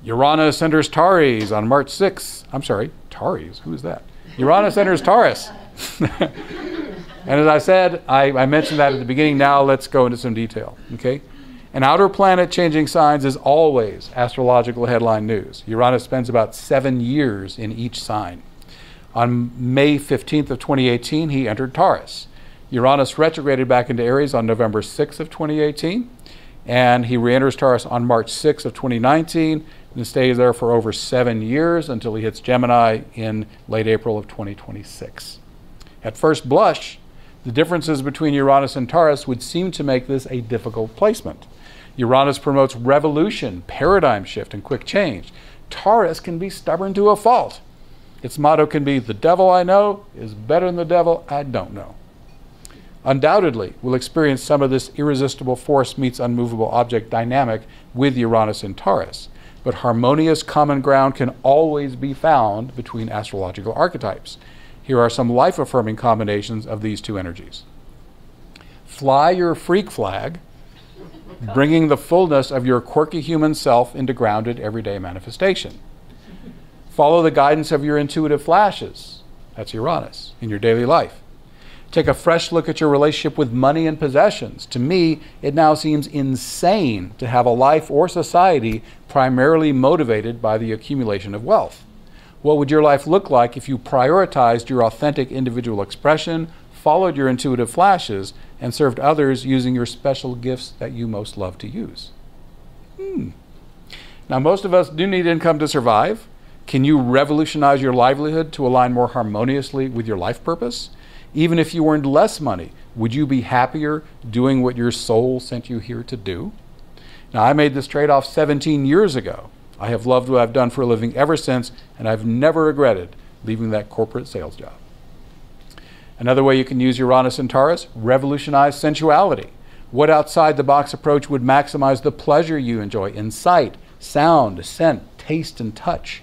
Uranus enters Taurus on March 6th. I'm sorry, Taurus, who is that? Uranus enters Taurus. And as I said, I mentioned that at the beginning. Now let's go into some detail. Okay, an outer planet changing signs is always astrological headline news. Uranus spends about 7 years in each sign. On May 15th of 2018, he entered Taurus. Uranus retrograded back into Aries on November 6th of 2018, and he re-enters Taurus on March 6th of 2019 and stays there for over 7 years until he hits Gemini in late April of 2026. At first blush, the differences between Uranus and Taurus would seem to make this a difficult placement. Uranus promotes revolution, paradigm shift, and quick change. Taurus can be stubborn to a fault. Its motto can be, the devil I know is better than the devil I don't know. Undoubtedly, we'll experience some of this irresistible force meets unmovable object dynamic with Uranus and Taurus, but harmonious common ground can always be found between astrological archetypes. Here are some life-affirming combinations of these two energies. Fly your freak flag, bringing the fullness of your quirky human self into grounded everyday manifestation. Follow the guidance of your intuitive flashes, that's Uranus, in your daily life. Take a fresh look at your relationship with money and possessions. To me, it now seems insane to have a life or society primarily motivated by the accumulation of wealth. What would your life look like if you prioritized your authentic individual expression, followed your intuitive flashes, and served others using your special gifts that you most love to use? Now, most of us do need income to survive. Can you revolutionize your livelihood to align more harmoniously with your life purpose? Even if you earned less money, would you be happier doing what your soul sent you here to do? Now, I made this trade-off 17 years ago. I have loved what I've done for a living ever since, and I've never regretted leaving that corporate sales job. Another way you can use Uranus and Taurus, revolutionize sensuality. What outside-the-box approach would maximize the pleasure you enjoy in sight, sound, scent, taste, and touch?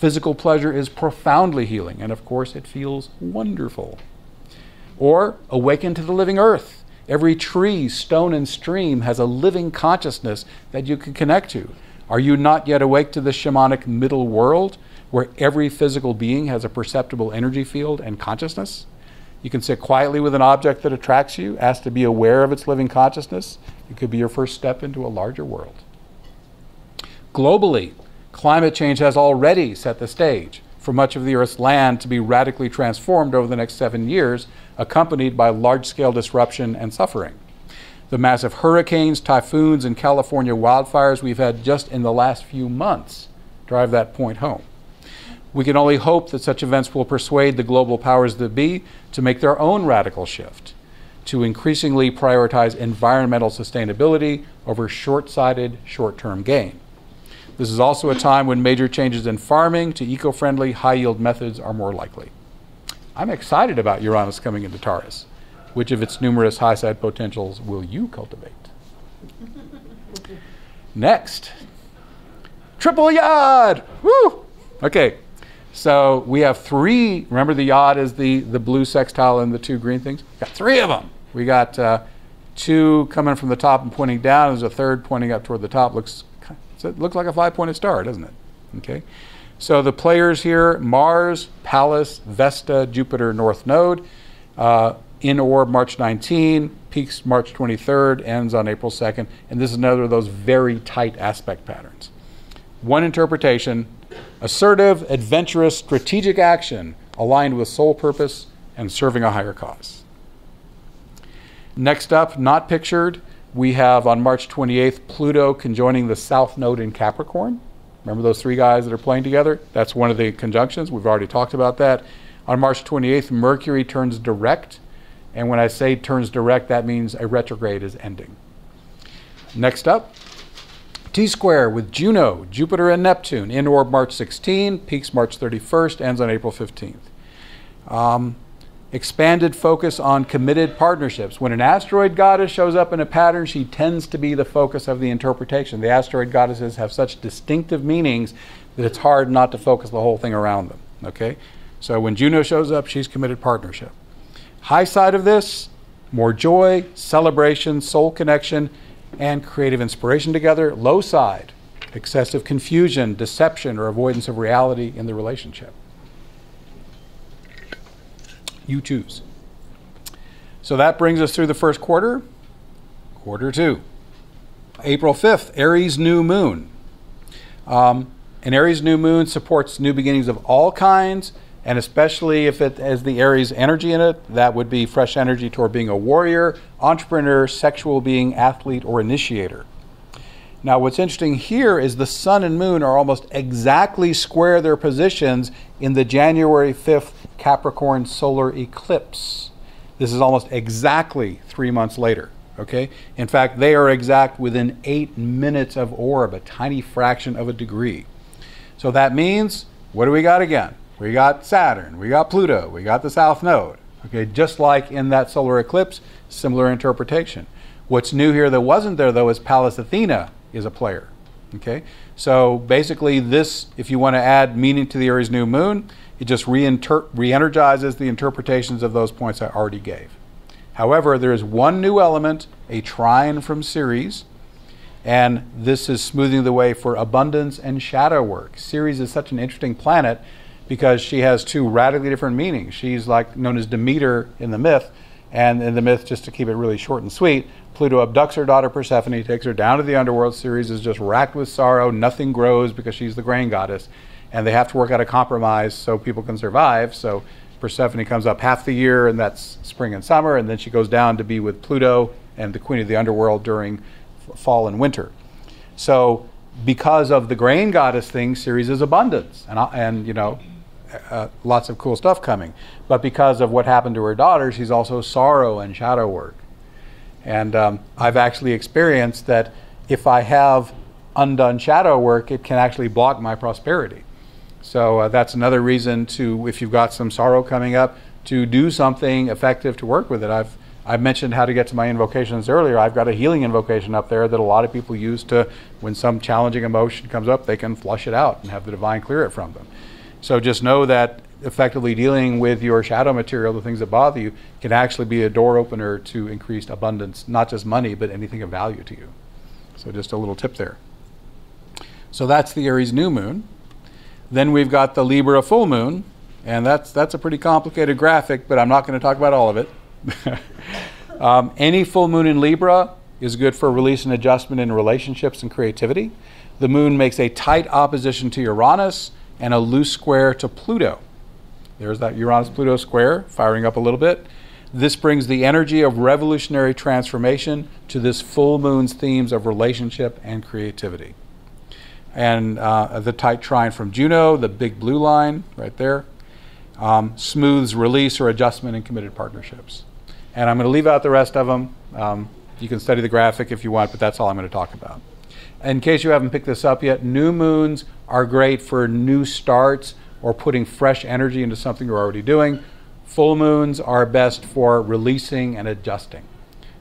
Physical pleasure is profoundly healing, and of course it feels wonderful. Or awaken to the living earth. Every tree, stone, and stream has a living consciousness that you can connect to. Are you not yet awake to the shamanic middle world, where every physical being has a perceptible energy field and consciousness? You can sit quietly with an object that attracts you, ask to be aware of its living consciousness. It could be your first step into a larger world. Globally, climate change has already set the stage for much of the Earth's land to be radically transformed over the next 7 years, accompanied by large-scale disruption and suffering. The massive hurricanes, typhoons, and California wildfires we've had just in the last few months drive that point home. We can only hope that such events will persuade the global powers that be to make their own radical shift, to increasingly prioritize environmental sustainability over short-sighted, short-term gain. This is also a time when major changes in farming to eco-friendly, high-yield methods are more likely. I'm excited about Uranus coming into Taurus. Which of its numerous high-side potentials will you cultivate? Next, triple yod! Woo! Okay, so we have 3. Remember, the yod is the blue sextile and the 2 green things? We've got 3 of them. We got 2 coming from the top and pointing down. There's a 3rd pointing up toward the top. It looks like a 5-pointed star, doesn't it? Okay. So the players here: Mars, Pallas, Vesta, Jupiter, North Node. In orb March 19, peaks March 23rd, ends on April 2nd, and this is another of those very tight aspect patterns. One interpretation: assertive, adventurous, strategic action aligned with soul purpose and serving a higher cause. Next up, not pictured, we have on March 28th, Pluto conjoining the South Node in Capricorn. Remember those 3 guys that are playing together? That's one of the conjunctions. We've already talked about that. On March 28th, Mercury turns direct. And when I say turns direct, that means a retrograde is ending. Next up, T-square with Juno, Jupiter, and Neptune. In orb March 16, peaks March 31st, ends on April 15th. Expanded focus on committed partnerships. When an asteroid goddess shows up in a pattern, she tends to be the focus of the interpretation. The asteroid goddesses have such distinctive meanings that it's hard not to focus the whole thing around them. Okay? So when Juno shows up, she's committed partnership. High side of this, more joy, celebration, soul connection, and creative inspiration together. Low side, excessive confusion, deception, or avoidance of reality in the relationship. You choose. So that brings us through the first quarter. Quarter 2. April 5th, Aries new moon. An Aries new moon supports new beginnings of all kinds, and especially if it has the Aries energy in it, that would be fresh energy toward being a warrior, entrepreneur, sexual being, athlete, or initiator. Now, what's interesting here is the sun and moon are almost exactly square their positions in the January 5th Capricorn solar eclipse. This is almost exactly 3 months later, okay? In fact, they are exact within 8 minutes of orb, a tiny fraction of a degree. So that means, what do we got again? We got Saturn, we got Pluto, we got the South Node. Okay, just like in that solar eclipse, similar interpretation. What's new here that wasn't there, though, is Pallas Athena is a player. Okay, so basically this, if you want to add meaning to the Aries new moon, it just re-energizes the interpretations of those points I already gave. However, there is one new element, a trine from Ceres, and this is smoothing the way for abundance and shadow work. Ceres is such an interesting planet because she has 2 radically different meanings. She's like known as Demeter in the myth, and in the myth, just to keep it really short and sweet, Pluto abducts her daughter Persephone, takes her down to the underworld. Ceres is just racked with sorrow. Nothing grows because she's the grain goddess, and they have to work out a compromise so people can survive. So Persephone comes up half the year, and that's spring and summer, and then she goes down to be with Pluto and the queen of the underworld during fall and winter. So because of the grain goddess thing, Ceres is abundance, and you know, lots of cool stuff coming. But because of what happened to her daughter, she's also sorrow and shadow work. And I've actually experienced that if I have undone shadow work, it can actually block my prosperity. So that's another reason to, if you've got some sorrow coming up, to do something effective to work with it. I mentioned how to get to my invocations earlier. I've got a healing invocation up there that a lot of people use to, when some challenging emotion comes up, they can flush it out and have the divine clear it from them. So just know that effectively dealing with your shadow material, the things that bother you, can actually be a door opener to increased abundance, not just money, but anything of value to you. So just a little tip there. So that's the Aries new moon. Then we've got the Libra full moon, and that's a pretty complicated graphic, but I'm not going to talk about all of it. Any full moon in Libra is good for release and adjustment in relationships and creativity. The moon makes a tight opposition to Uranus and a loose square to Pluto. There's that Uranus-Pluto square firing up a little bit. This brings the energy of revolutionary transformation to this full moon's themes of relationship and creativity. And the tight trine from Juno, the big blue line right there, smooths release or adjustment in committed partnerships. And I'm going to leave out the rest of them. You can study the graphic if you want, but that's all I'm going to talk about. In case you haven't picked this up yet, new moons are great for new starts or putting fresh energy into something you're already doing. Full moons are best for releasing and adjusting.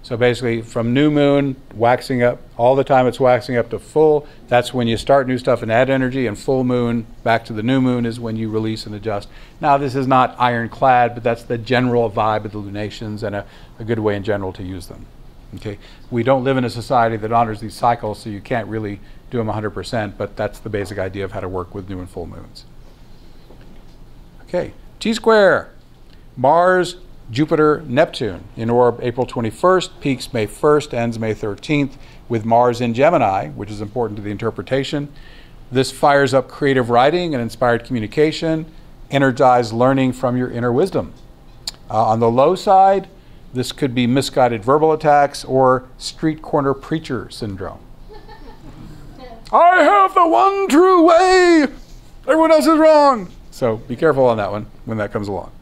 So basically from new moon, waxing up, all the time it's waxing up to full, that's when you start new stuff and add energy, and full moon back to the new moon is when you release and adjust. Now this is not ironclad, but that's the general vibe of the lunations and a good way in general to use them. Okay, we don't live in a society that honors these cycles, so you can't really do them 100%, but that's the basic idea of how to work with new and full moons. Okay, T-square, Mars, Jupiter, Neptune in orb April 21st, peaks May 1st, ends May 13th, with Mars in Gemini, which is important to the interpretation. This fires up creative writing and inspired communication, energized learning from your inner wisdom. On the low side, this could be misguided verbal attacks or street corner preacher syndrome. I have the one true way! Everyone else is wrong! So be careful on that one when that comes along.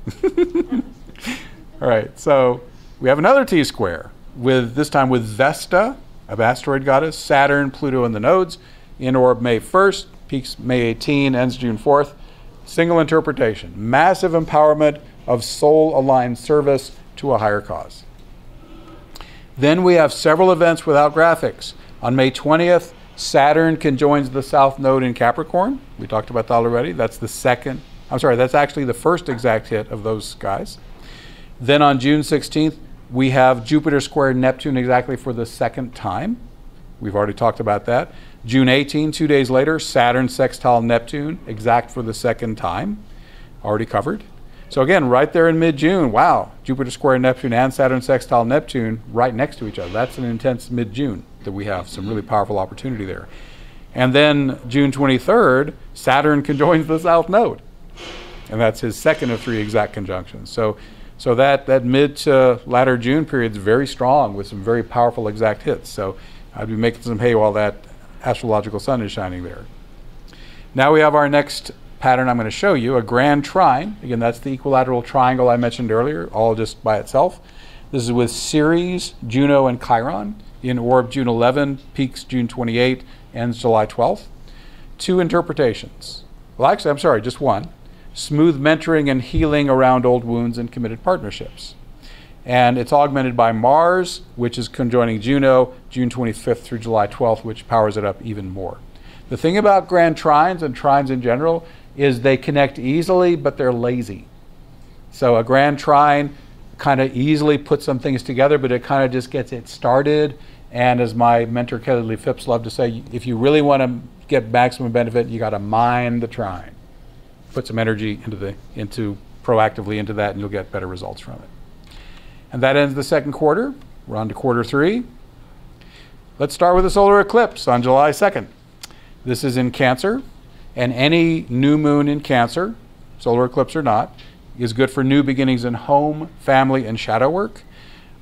All right, so we have another T-square, with this time with Vesta, an asteroid goddess, Saturn, Pluto, and the nodes, in orb May 1st, peaks May 18, ends June 4th. Single interpretation, massive empowerment of soul-aligned service to a higher cause. Then we have several events without graphics. On May 20th, Saturn conjoins the South node in Capricorn. We talked about that already. That's that's actually the first exact hit of those guys. Then on June 16th, we have Jupiter square Neptune exactly for the second time. We've already talked about that. June 18, 2 days later, Saturn sextile Neptune, exact for the second time. Already covered. So again, right there in mid-June, wow, Jupiter square Neptune and Saturn sextile Neptune right next to each other. That's an intense mid-June that we have some really powerful opportunity there. And then June 23rd, Saturn conjoins the South node. And that's his second of 3 exact conjunctions. So that mid to latter June period is very strong with some very powerful exact hits. So I'd be making some hay while that astrological sun is shining there. Now we have our next pattern I'm going to show you, a grand trine. Again, that's the equilateral triangle I mentioned earlier, all just by itself. This is with Ceres, Juno, and Chiron in orb June 11, peaks June 28, ends July 12th. 2 interpretations. Well, actually, I'm sorry, just one. Smooth mentoring and healing around old wounds and committed partnerships. And it's augmented by Mars, which is conjoining Juno, June 25th through July 12th, which powers it up even more. The thing about grand trines and trines in general is they connect easily, but they're lazy. So a grand trine kind of easily puts some things together, but it kind of just gets it started. And as my mentor Kelly Lee Phipps loved to say, if you really want to get maximum benefit, you got to mine the trine. Put some energy proactively into that, and you'll get better results from it. And that ends the second quarter. We're on to quarter 3. Let's start with the solar eclipse on July 2nd. This is in Cancer, and any new moon in Cancer, solar eclipse or not, is good for new beginnings in home, family, and shadow work.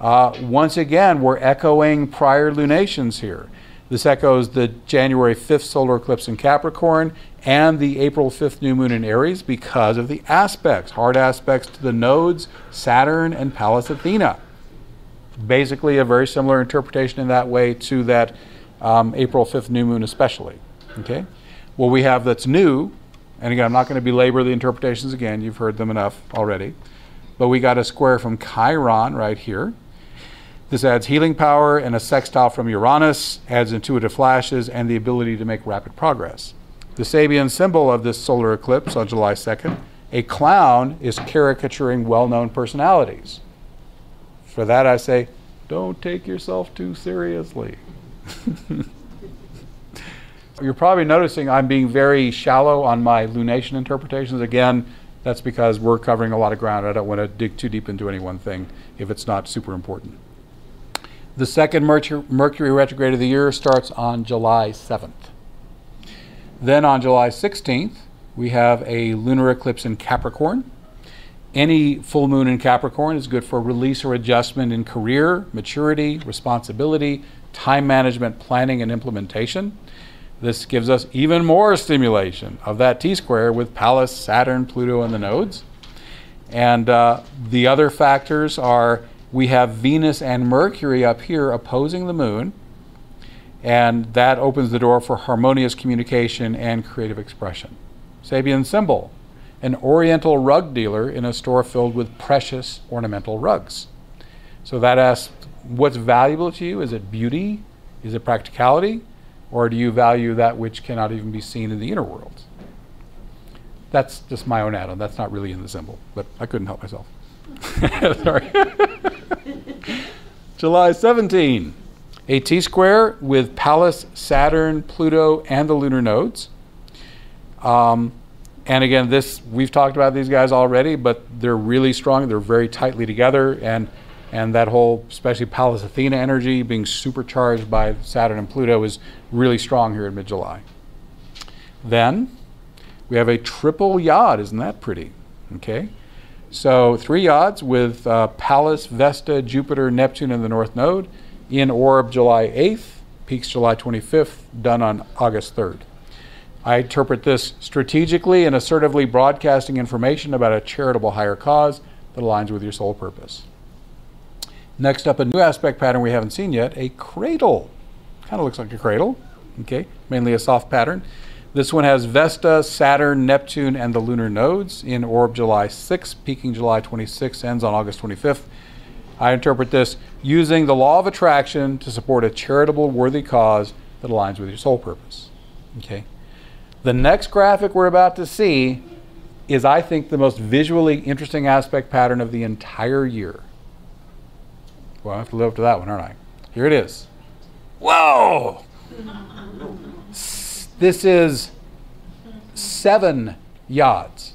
Once again, we're echoing prior lunations here. This echoes the January 5th solar eclipse in Capricorn and the April 5th new moon in Aries because of the aspects, hard aspects to the nodes, Saturn and Pallas Athena. Basically a very similar interpretation in that way to that April 5th new moon especially. Okay. What we have that's new, and again, I'm not going to belabor the interpretations again, you've heard them enough already, but we got a square from Chiron right here. This adds healing power, and a sextile from Uranus adds intuitive flashes and the ability to make rapid progress. The Sabian symbol of this solar eclipse on July 2nd, a clown, is caricaturing well-known personalities. For that I say, don't take yourself too seriously. You're probably noticing I'm being very shallow on my lunation interpretations. Again, that's because we're covering a lot of ground. I don't want to dig too deep into any one thing if it's not super important. The second Mercury retrograde of the year starts on July 7th. Then on July 16th, we have a lunar eclipse in Capricorn. Any full moon in Capricorn is good for release or adjustment in career, maturity, responsibility, time management, planning, and implementation. This gives us even more stimulation of that T-square with Pallas, Saturn, Pluto, and the nodes. And the other factors are we have Venus and Mercury up here opposing the moon, and that opens the door for harmonious communication and creative expression. Sabian symbol, an oriental rug dealer in a store filled with precious ornamental rugs. So that asks, what's valuable to you? Is it beauty? Is it practicality? Or do you value that which cannot even be seen in the inner world? That's just my own add-on. That's not really in the symbol, but I couldn't help myself. Sorry. July 17, a T-square with Pallas, Saturn, Pluto, and the lunar nodes. And again, we've talked about these guys already, but they're really strong. They're very tightly together, and that whole, especially Pallas Athena energy being supercharged by Saturn and Pluto is really strong here in mid-July. Then we have a triple yod. Isn't that pretty? Okay. So 3 yods with Pallas, Vesta, Jupiter, Neptune in the North Node in orb July 8th, peaks July 25th, done on August 3rd. I interpret this strategically and assertively broadcasting information about a charitable higher cause that aligns with your soul purpose. Next up, a new aspect pattern we haven't seen yet, a cradle. Kind of looks like a cradle, okay, mainly a soft pattern. This one has Vesta, Saturn, Neptune, and the lunar nodes in orb July 6th, peaking July 26th, ends on August 25th. I interpret this using the law of attraction to support a charitable, worthy cause that aligns with your soul purpose. Okay. The next graphic we're about to see is, I think, the most visually interesting aspect pattern of the entire year. Well, I have to live up to that one, aren't I? Here it is. Whoa! This is 7 yods.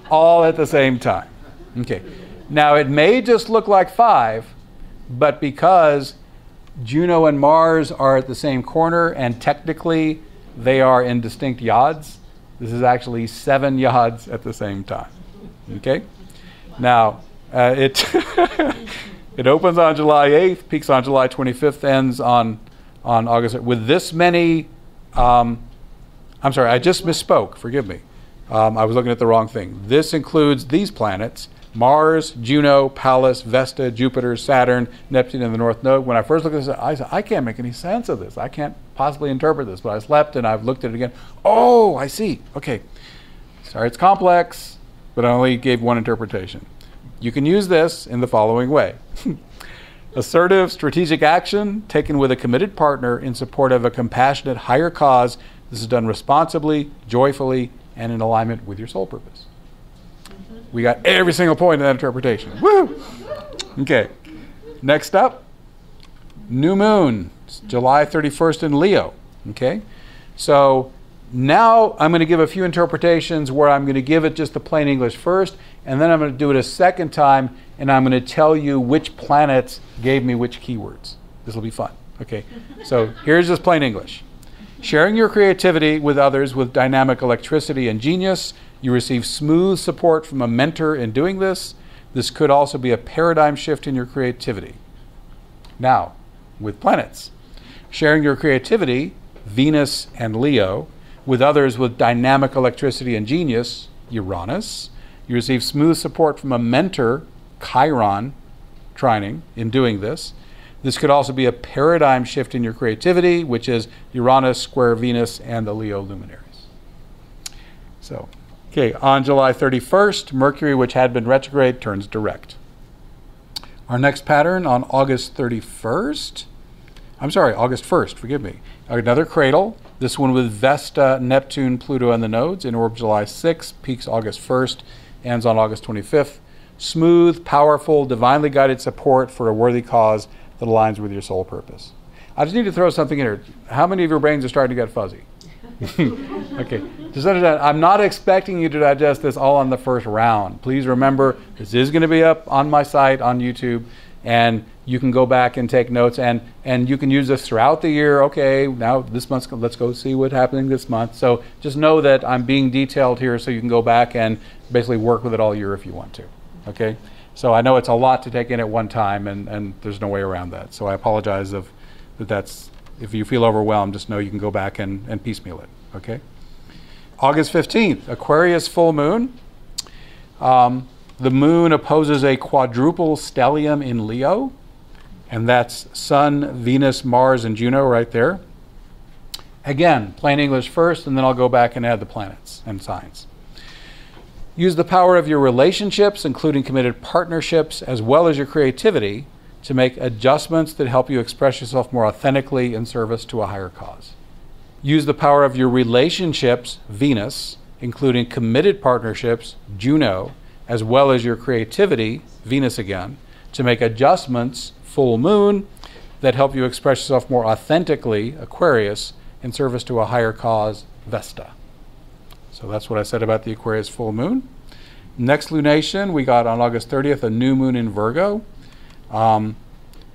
All at the same time. Okay. Now, it may just look like 5, but because Juno and Mars are at the same corner, and technically they are in distinct yods, this is actually 7 yods at the same time. Okay? Now, it opens on July 8th, peaks on July 25th, ends on August. With this many, I'm sorry, I just misspoke. Forgive me. I was looking at the wrong thing. This includes these planets: Mars, Juno, Pallas, Vesta, Jupiter, Saturn, Neptune in the North Node. When I first looked at this, I said, I can't make any sense of this. I can't possibly interpret this. But I slept and I've looked at it again. Oh, I see. Okay. Sorry, it's complex, but I only gave one interpretation. You can use this in the following way. Assertive, strategic action taken with a committed partner in support of a compassionate higher cause. This is done responsibly, joyfully, and in alignment with your soul purpose. We got every single point in that interpretation. Woo! Okay. Next up, new moon, July 31st in Leo. Okay. So now I'm going to give a few interpretations where I'm going to give it just the plain English first, and then I'm going to do it a second time, and I'm going to tell you which planets gave me which keywords. This will be fun. Okay. So here's just plain English. Sharing your creativity with others with dynamic electricity and genius. You receive smooth support from a mentor in doing this. This could also be a paradigm shift in your creativity. Now, with planets. Sharing your creativity, Venus and Leo, with others with dynamic electricity and genius, Uranus. You receive smooth support from a mentor, Chiron, trining, in doing this. This could also be a paradigm shift in your creativity, which is Uranus, square Venus, and the Leo luminaries. So, okay, on July 31st, Mercury, which had been retrograde, turns direct. Our next pattern on August 31st. I'm sorry, August 1st, forgive me. Another cradle. This one with Vesta, Neptune, Pluto, and the nodes in orb July 6th, peaks August 1st, ends on August 25th. Smooth, powerful, divinely guided support for a worthy cause that aligns with your soul purpose. I just need to throw something in here. How many of your brains are starting to get fuzzy? Okay, just understand, I'm not expecting you to digest this all on the first round. Please remember, this is going to be up on my site on YouTube, and you can go back and take notes, and you can use this throughout the year. Okay, now this month, let's go see what's happening this month. So just know that I'm being detailed here so you can go back and basically work with it all year if you want to. Okay, so I know it's a lot to take in at one time, and there's no way around that. So I apologize if you feel overwhelmed, just know you can go back and piecemeal it, okay? August 15th, Aquarius full moon. The moon opposes a quadruple stellium in Leo, and that's Sun, Venus, Mars, and Juno right there. Again, plain English first, and then I'll go back and add the planets and signs. Use the power of your relationships, including committed partnerships, as well as your creativity, to make adjustments that help you express yourself more authentically in service to a higher cause. Use the power of your relationships, Venus, including committed partnerships, Juno, as well as your creativity, Venus again, to make adjustments, full moon, that help you express yourself more authentically, Aquarius, in service to a higher cause, Vesta. So that's what I said about the Aquarius full moon. Next lunation, we got on August 30th, a new moon in Virgo.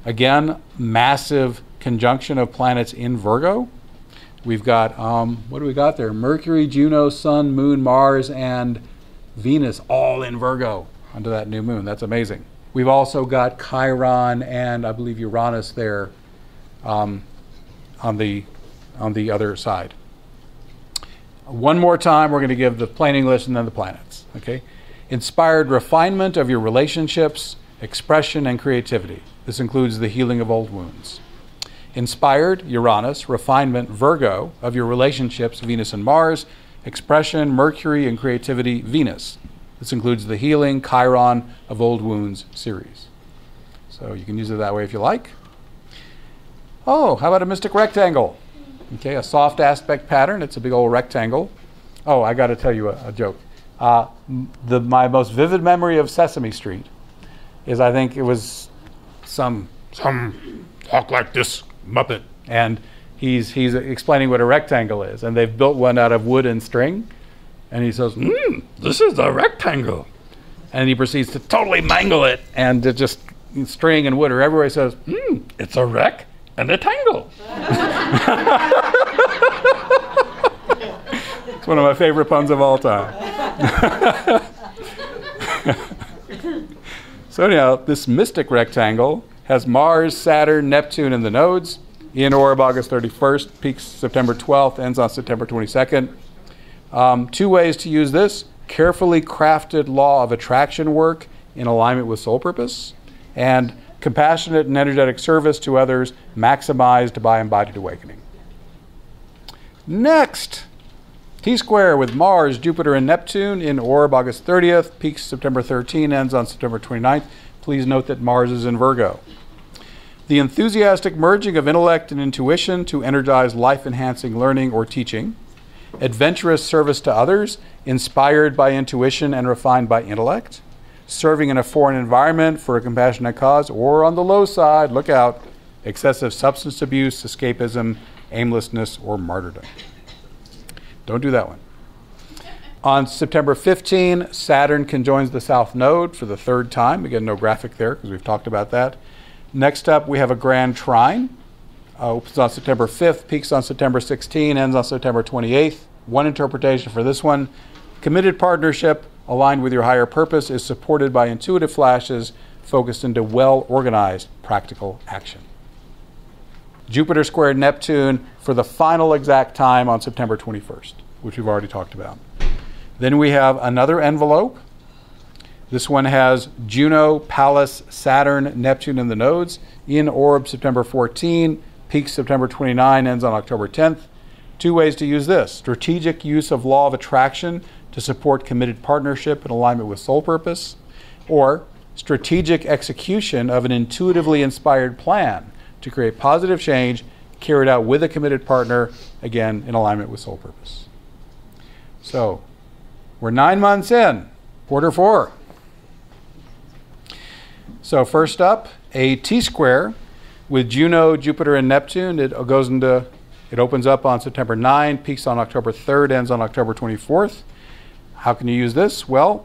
Again, massive conjunction of planets in Virgo. We've got, what do we got there? Mercury, Juno, Sun, Moon, Mars, and Venus all in Virgo under that new moon. That's amazing. We've also got Chiron and I believe Uranus there on the other side. One more time, we're going to give the plain English and then the planets. Okay? Inspired refinement of your relationships, expression, and creativity. This includes the healing of old wounds. Inspired, Uranus, refinement, Virgo, of your relationships, Venus and Mars, expression, Mercury, and creativity, Venus. This includes the healing, Chiron, of old wounds series. So you can use it that way if you like. Oh, how about a mystic rectangle? Okay, a soft aspect pattern. It's a big old rectangle. Oh, I got to tell you a joke. My most vivid memory of Sesame Street is I think it was some talk like this Muppet, and he's explaining what a rectangle is, and they've built one out of wood and string, and he says, this is a rectangle, and he proceeds to totally mangle it, and it just string and wood are everywhere. He says, it's a wreck and a tangle. It's one of my favorite puns of all time. So anyhow, this mystic rectangle has Mars, Saturn, Neptune, and the nodes in orb August 31st, peaks September 12th, ends on September 22nd. Two ways to use this: carefully crafted law of attraction work in alignment with soul purpose, and compassionate and energetic service to others maximized by embodied awakening. Next, T-square with Mars, Jupiter, and Neptune in orb August 30th, peaks September 13th, ends on September 29th. Please note that Mars is in Virgo. The enthusiastic merging of intellect and intuition to energize life-enhancing learning or teaching. Adventurous service to others, inspired by intuition and refined by intellect. Serving in a foreign environment for a compassionate cause, or on the low side, look out, excessive substance abuse, escapism, aimlessness, or martyrdom. Don't do that one. On September 15, Saturn conjoins the South Node for the third time. Again, no graphic there because we've talked about that. Next up, we have a grand trine. Opens on September 5th, peaks on September 16, ends on September 28th. One interpretation for this one: committed partnership aligned with your higher purpose is supported by intuitive flashes focused into well-organized practical action. Jupiter squared Neptune for the final exact time on September 21st, which we've already talked about. Then we have another envelope. This one has Juno, Pallas, Saturn, Neptune, and the nodes in orb September 14, peaks September 29, ends on October 10th. Two ways to use this: strategic use of law of attraction to support committed partnership in alignment with soul purpose, or strategic execution of an intuitively inspired plan to create positive change carried out with a committed partner, again, in alignment with soul purpose. So, we're 9 months in, quarter 4. So first up, a T-square with Juno, Jupiter, and Neptune. It opens up on September 9, peaks on October 3rd, ends on October 24th. How can you use this? Well,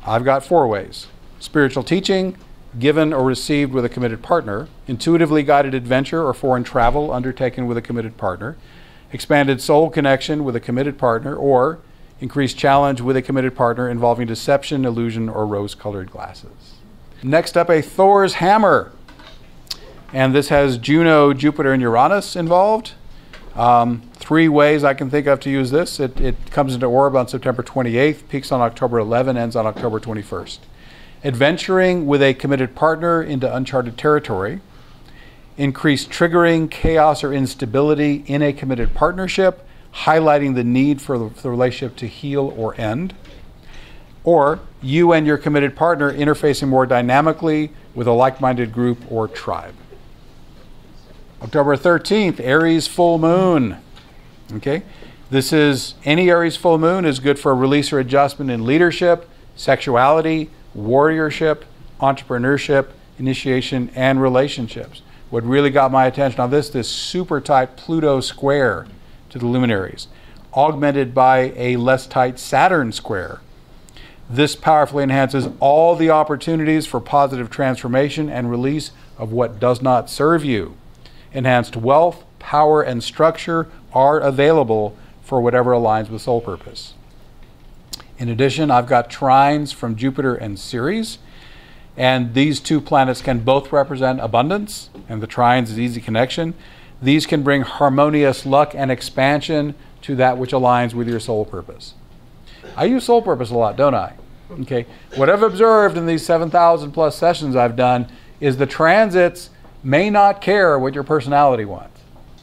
I've got 4 ways. Spiritual teaching, given or received with a committed partner, intuitively guided adventure or foreign travel undertaken with a committed partner, expanded soul connection with a committed partner, or increased challenge with a committed partner involving deception, illusion, or rose-colored glasses. Next up, a Thor's hammer. And this has Juno, Jupiter, and Uranus involved. 3 ways I can think of to use this. It comes into orb on September 28th, peaks on October 11, ends on October 21st. Adventuring with a committed partner into uncharted territory. Increased triggering chaos or instability in a committed partnership, highlighting the need for the relationship to heal or end. Or you and your committed partner interfacing more dynamically with a like-minded group or tribe. October 13th, Aries full moon. Okay, any Aries full moon is good for a release or adjustment in leadership, sexuality, warriorship, entrepreneurship, initiation, and relationships. What really got my attention on this super tight Pluto square to the luminaries, augmented by a less tight Saturn square. This powerfully enhances all the opportunities for positive transformation and release of what does not serve you. Enhanced wealth, power, and structure are available for whatever aligns with soul purpose. In addition, I've got trines from Jupiter and Ceres, and these 2 planets can both represent abundance, and the trines is easy connection. These can bring harmonious luck and expansion to that which aligns with your soul purpose. I use soul purpose a lot, don't I? Okay. What I've observed in these 7,000 plus sessions I've done is the transits may not care what your personality wants.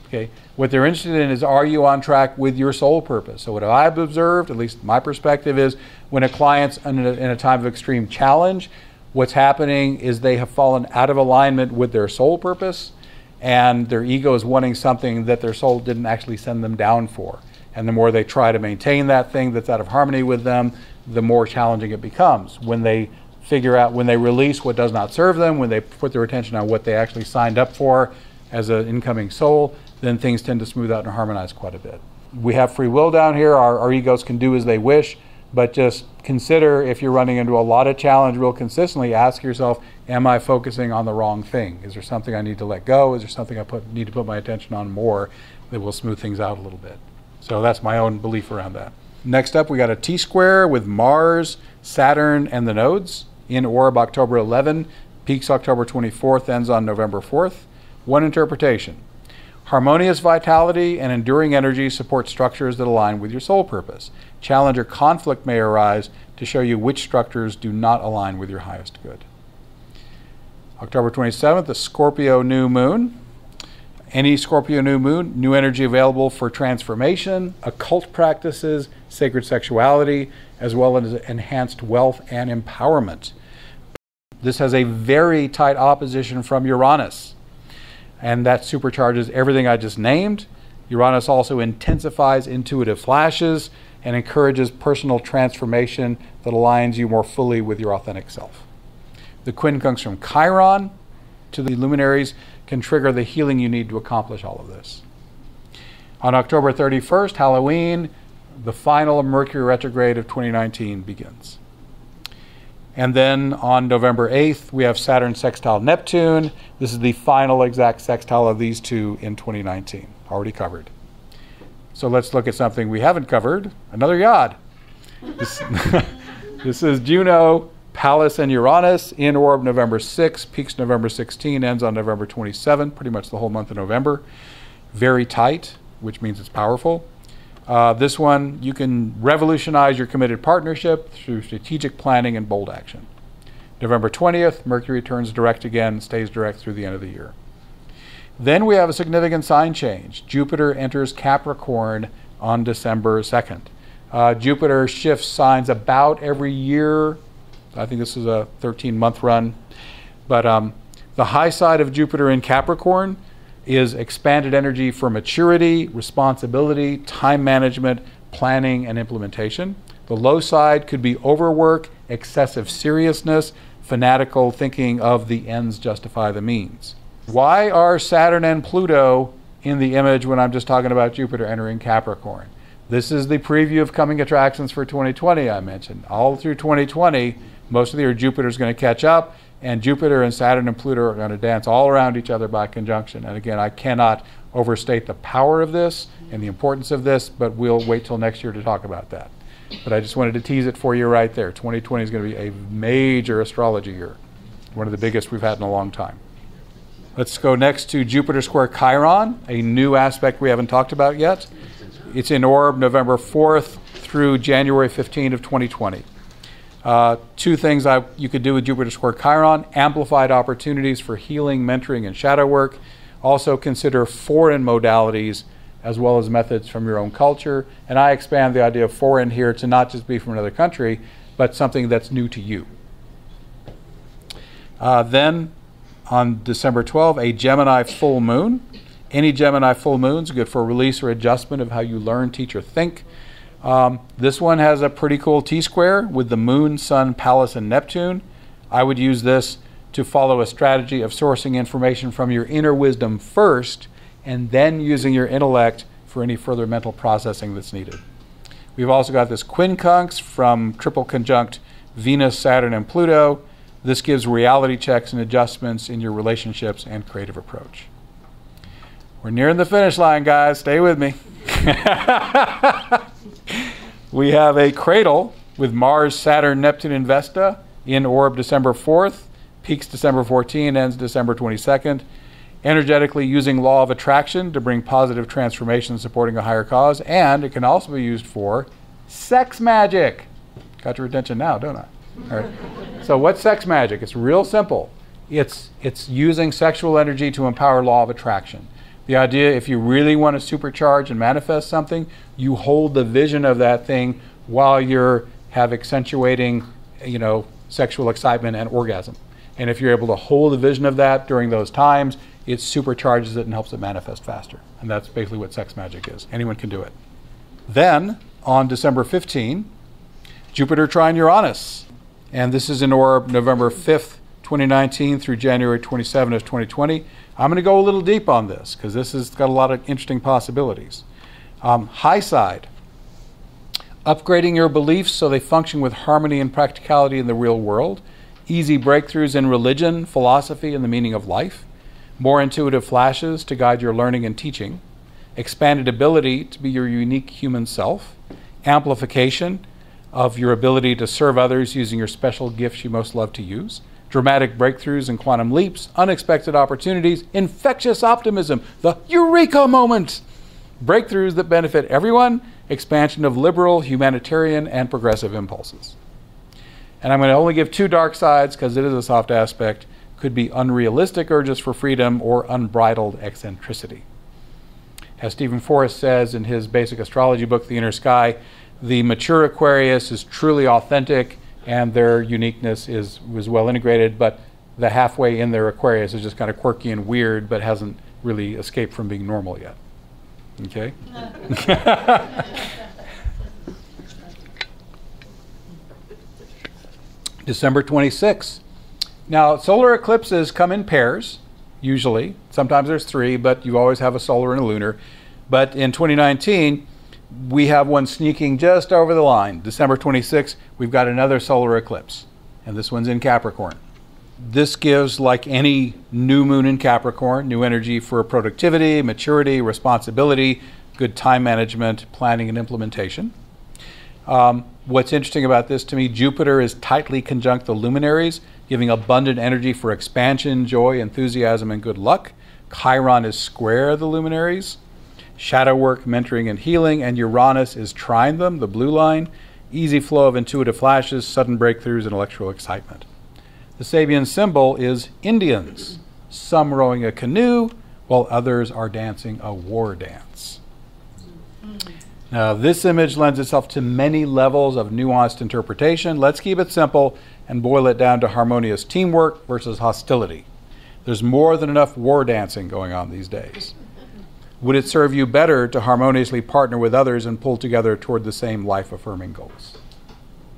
Okay. What they're interested in is, are you on track with your soul purpose? So what I've observed, at least my perspective, is when a client's in a time of extreme challenge, what's happening is they have fallen out of alignment with their soul purpose, and their ego is wanting something that their soul didn't actually send them down for. And the more they try to maintain that thing that's out of harmony with them, the more challenging it becomes. When they release what does not serve them, when they put their attention on what they actually signed up for as an incoming soul, then things tend to smooth out and harmonize quite a bit. We have free will down here. Our egos can do as they wish, but just consider, if you're running into a lot of challenge real consistently, ask yourself, am I focusing on the wrong thing? Is there something I need to let go? Is there something I need to put my attention on more that will smooth things out a little bit? So that's my own belief around that. Next up, we got a T-square with Mars, Saturn, and the nodes in orb October 11, peaks October 24th, ends on November 4th. One interpretation: harmonious vitality and enduring energy support structures that align with your soul purpose. Challenge or conflict may arise to show you which structures do not align with your highest good. October 27th, the Scorpio new moon. Any Scorpio new moon, new energy available for transformation, occult practices, sacred sexuality, as well as enhanced wealth and empowerment. This has a very tight opposition from Uranus, and that supercharges everything I just named. Uranus also intensifies intuitive flashes and encourages personal transformation that aligns you more fully with your authentic self. The quincunx from Chiron to the luminaries can trigger the healing you need to accomplish all of this. On October 31st, Halloween, the final Mercury retrograde of 2019 begins. And then on November 8th, we have Saturn sextile Neptune. This is the final exact sextile of these 2 in 2019, already covered. So let's look at something we haven't covered, another yod. This is Juno, Pallas, and Uranus in orb November 6, peaks November 16, ends on November 27, pretty much the whole month of November. Very tight, which means it's powerful. This one, you can revolutionize your committed partnership through strategic planning and bold action. November 20th, Mercury turns direct again, stays direct through the end of the year. Then we have a significant sign change. Jupiter enters Capricorn on December 2nd. Jupiter shifts signs about every year I think this is a 13-month run. But the high side of Jupiter in Capricorn is expanded energy for maturity, responsibility, time management, planning, and implementation. The low side could be overwork, excessive seriousness, fanatical thinking of the ends justify the means. Why are Saturn and Pluto in the image when I'm just talking about Jupiter entering Capricorn? This is the preview of coming attractions for 2020 I mentioned. All through 2020, most of the year Jupiter is going to catch up, and Jupiter and Saturn and Pluto are going to dance all around each other by conjunction. And again, I cannot overstate the power of this and the importance of this, but we'll wait till next year to talk about that. But I just wanted to tease it for you right there. 2020 is going to be a major astrology year, one of the biggest we've had in a long time. Let's go next to Jupiter square Chiron, a new aspect we haven't talked about yet. It's in orb November 4th through January 15th of 2020. Two things you could do with Jupiter square Chiron: amplified opportunities for healing, mentoring, and shadow work. Also consider foreign modalities as well as methods from your own culture. And I expand the idea of foreign here to not just be from another country, but something that's new to you. Then on December 12th, a Gemini full moon. Any Gemini full moons are good for release or adjustment of how you learn, teach, or think. This one has a pretty cool T-square with the Moon, Sun, Pallas, and Neptune. I would use this to follow a strategy of sourcing information from your inner wisdom first, and then using your intellect for any further mental processing that's needed. We've also got this quincunx from triple conjunct Venus, Saturn, and Pluto. This gives reality checks and adjustments in your relationships and creative approach. We're nearing the finish line, guys. Stay with me. We have a cradle with Mars, Saturn, Neptune, and Vesta in orb December 4th, peaks December 14th, ends December 22nd. Energetically using law of attraction to bring positive transformation supporting a higher cause, and it can also be used for sex magic. Got your attention now, don't I? All right. So what's sex magic? It's real simple. It's using sexual energy to empower law of attraction. The idea, if you really want to supercharge and manifest something, you hold the vision of that thing while you're accentuating, sexual excitement and orgasm. And if you're able to hold the vision of that during those times, it supercharges it and helps it manifest faster. And that's basically what sex magic is. Anyone can do it. Then, on December 15, Jupiter trine Uranus. And this is in orb November 5th, 2019 through January 27th of 2020. I'm going to go a little deep on this because this has got a lot of interesting possibilities. High side, upgrading your beliefs so they function with harmony and practicality in the real world. Easy breakthroughs in religion, philosophy, and the meaning of life. More intuitive flashes to guide your learning and teaching. Expanded ability to be your unique human self. Amplification of your ability to serve others using your special gifts you most love to use. Dramatic breakthroughs and quantum leaps, unexpected opportunities, infectious optimism, the eureka moment. Breakthroughs that benefit everyone, expansion of liberal, humanitarian, and progressive impulses. And I'm going to only give two dark sides because it is a soft aspect. Could be unrealistic urges for freedom or unbridled eccentricity. As Stephen Forrest says in his basic astrology book, The Inner Sky, the mature Aquarius is truly authentic and their uniqueness is well integrated, but the halfway in their Aquarius is just kind of quirky and weird, but hasn't really escaped from being normal yet. Okay? December 26th. Now, solar eclipses come in pairs, usually. Sometimes there's three, but you always have a solar and a lunar. But in 2019, we have one sneaking just over the line. December 26th, we've got another solar eclipse, and this one's in Capricorn. This gives, like any new moon in Capricorn, new energy for productivity, maturity, responsibility, good time management, planning, and implementation. What's interesting about this to me, Jupiter is tightly conjunct the luminaries, giving abundant energy for expansion, joy, enthusiasm, and good luck. Chiron is square the luminaries. Shadow work, mentoring, and healing, and Uranus is trine them, the blue line. Easy flow of intuitive flashes, sudden breakthroughs, and electrical excitement. The Sabian symbol is Indians, some rowing a canoe, while others are dancing a war dance. Now, this image lends itself to many levels of nuanced interpretation. Let's keep it simple. and boil it down to harmonious teamwork versus hostility. There's more than enough war dancing going on these days. Would it serve you better to harmoniously partner with others and pull together toward the same life-affirming goals?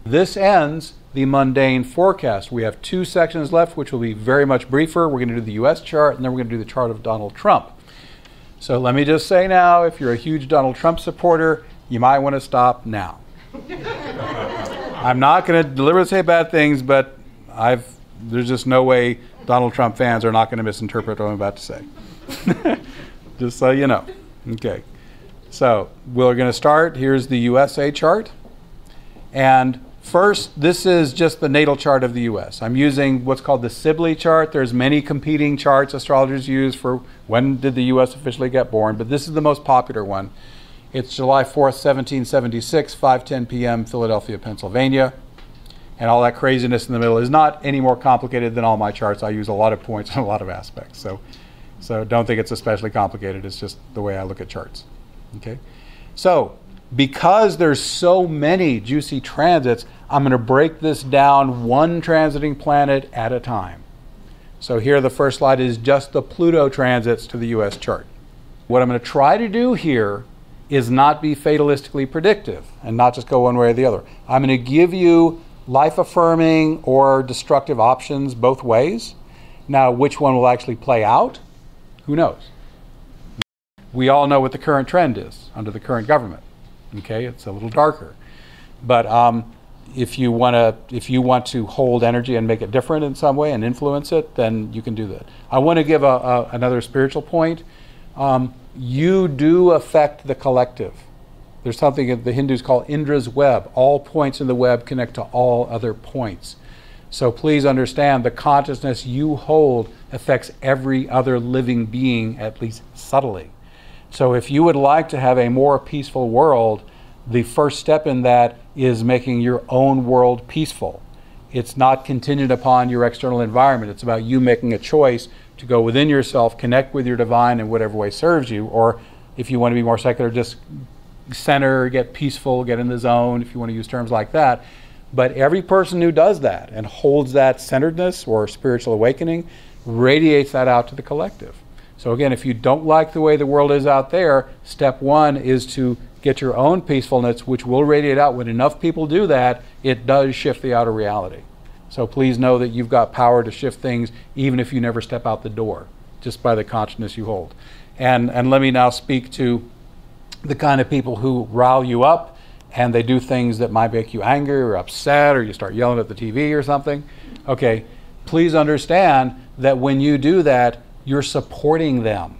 This ends the mundane forecast. We have 2 sections left, which will be very much briefer. We're going to do the US chart, and then we're going to do the chart of Donald Trump. So let me just say now, if you're a huge Donald Trump supporter, you might want to stop now. I'm not going to deliberately say bad things, but there's just no way Donald Trump fans are not going to misinterpret what I'm about to say. Just so you know. Okay. So we're going to start. Here's the USA chart. And first, this is just the natal chart of the US. I'm using what's called the Sibley chart. There's many competing charts astrologers use for when did the US officially get born, but this is the most popular one. It's July 4th, 1776, 5:10 p.m., Philadelphia, Pennsylvania. And all that craziness in the middle is not any more complicated than all my charts. I use a lot of points and a lot of aspects. So don't think it's especially complicated. It's just the way I look at charts. Okay? So because there's so many juicy transits, I'm going to break this down one transiting planet at a time. So here the first slide is just the Pluto transits to the US chart. What I'm going to try to do here is not be fatalistically predictive and not just go one way or the other. I'm going to give you life-affirming or destructive options both ways. Now, which one will actually play out? Who knows? We all know what the current trend is under the current government. Okay, it's a little darker. But if you want to hold energy and make it different in some way and influence it, then you can do that. I want to give another spiritual point. You do affect the collective. There's something that the Hindus call Indra's web. All points in the web connect to all other points. So please understand the consciousness you hold affects every other living being, at least subtly. So if you would like to have a more peaceful world, the first step in that is making your own world peaceful. It's not contingent upon your external environment. It's about you making a choice to go within yourself, connect with your divine in whatever way serves you, or if you want to be more secular, just center, get peaceful, get in the zone, if you want to use terms like that. But every person who does that and holds that centeredness or spiritual awakening radiates that out to the collective. So again, if you don't like the way the world is out there, step one is to get your own peacefulness, which will radiate out. When enough people do that, it does shift the outer reality. So please know that you've got power to shift things even if you never step out the door, just by the consciousness you hold. And let me now speak to the kind of people who rile you up and they do things that might make you angry or upset, or you start yelling at the TV or something. Okay, please understand that when you do that, you're supporting them.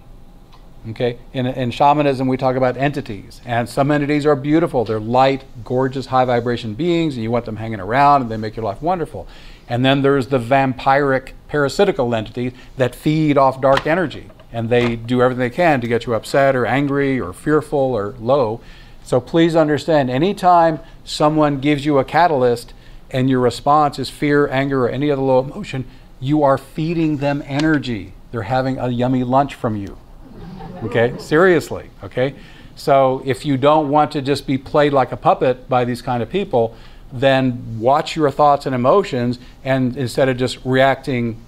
Okay, in shamanism we talk about entities, and some entities are beautiful. They're light, gorgeous, high vibration beings, and you want them hanging around and they make your life wonderful. And then there's the vampiric, parasitical entities that feed off dark energy, and they do everything they can to get you upset or angry or fearful or low. So please understand, anytime someone gives you a catalyst and your response is fear, anger, or any other low emotion, you are feeding them energy. They're having a yummy lunch from you. Okay, seriously, okay? So if you don't want to just be played like a puppet by these kind of people, then watch your thoughts and emotions, and instead of just reacting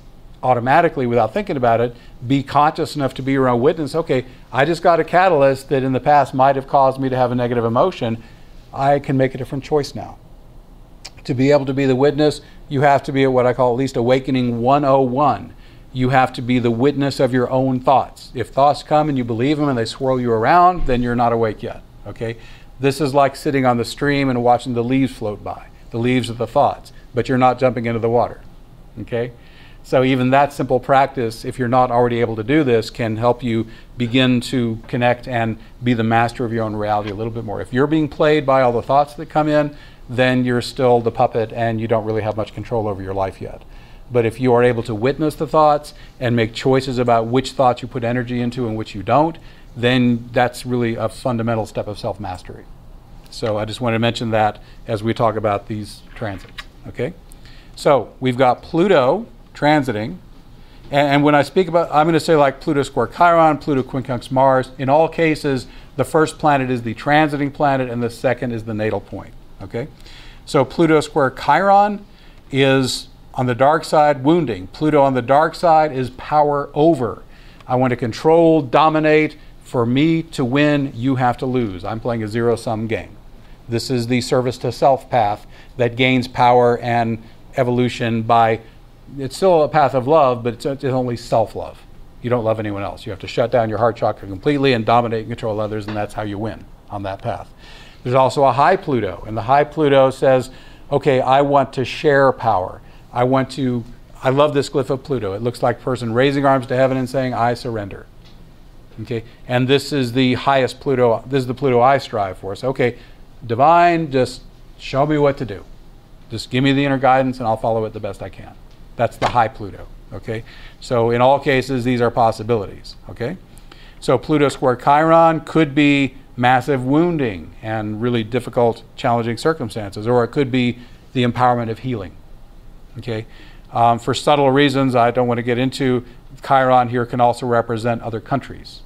automatically without thinking about it, be conscious enough to be your own witness. Okay, I just got a catalyst that in the past might have caused me to have a negative emotion. I can make a different choice now. To be able to be the witness, you have to be at what I call at least awakening 101. You have to be the witness of your own thoughts. If thoughts come and you believe them and they swirl you around, then you're not awake yet, okay? This is like sitting on the stream and watching the leaves float by. The leaves are the thoughts, but you're not jumping into the water, okay? So even that simple practice, if you're not already able to do this, can help you begin to connect and be the master of your own reality a little bit more. If you're being played by all the thoughts that come in, then you're still the puppet and you don't really have much control over your life yet. But if you are able to witness the thoughts and make choices about which thoughts you put energy into and which you don't, then that's really a fundamental step of self-mastery. So I just wanted to mention that as we talk about these transits, okay? So we've got Pluto transiting, and when I speak about, I'm going to say like Pluto square Chiron, Pluto quincunx Mars. In all cases, the first planet is the transiting planet and the second is the natal point, okay? So Pluto square Chiron is on the dark side, wounding. Pluto on the dark side is power over. I want to control, dominate. For me to win, you have to lose. I'm playing a zero-sum game. This is the service to self path that gains power and evolution by, it's still a path of love, but it's only self-love. You don't love anyone else. You have to shut down your heart chakra completely and dominate and control others, and that's how you win on that path. There's also a high Pluto, and the high Pluto says, okay, I want to share power. I love this glyph of Pluto. It looks like a person raising arms to heaven and saying, I surrender. Okay, and this is the highest Pluto, this is the Pluto I strive for. So, okay, divine, just show me what to do. Just give me the inner guidance and I'll follow it the best I can. That's the high Pluto, okay? So in all cases, these are possibilities, okay? So Pluto square Chiron could be massive wounding and really difficult, challenging circumstances, or it could be the empowerment of healing, okay? For subtle reasons I don't want to get into, Chiron here can also represent other countries.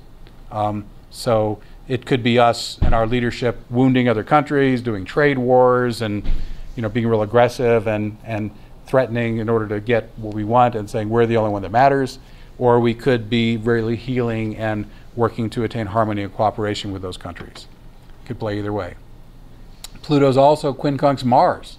So it could be us and our leadership wounding other countries, doing trade wars, and being real aggressive and threatening in order to get what we want and saying we're the only one that matters. Or we could be really healing and working to attain harmony and cooperation with those countries. Could play either way. Pluto's also quincunx Mars.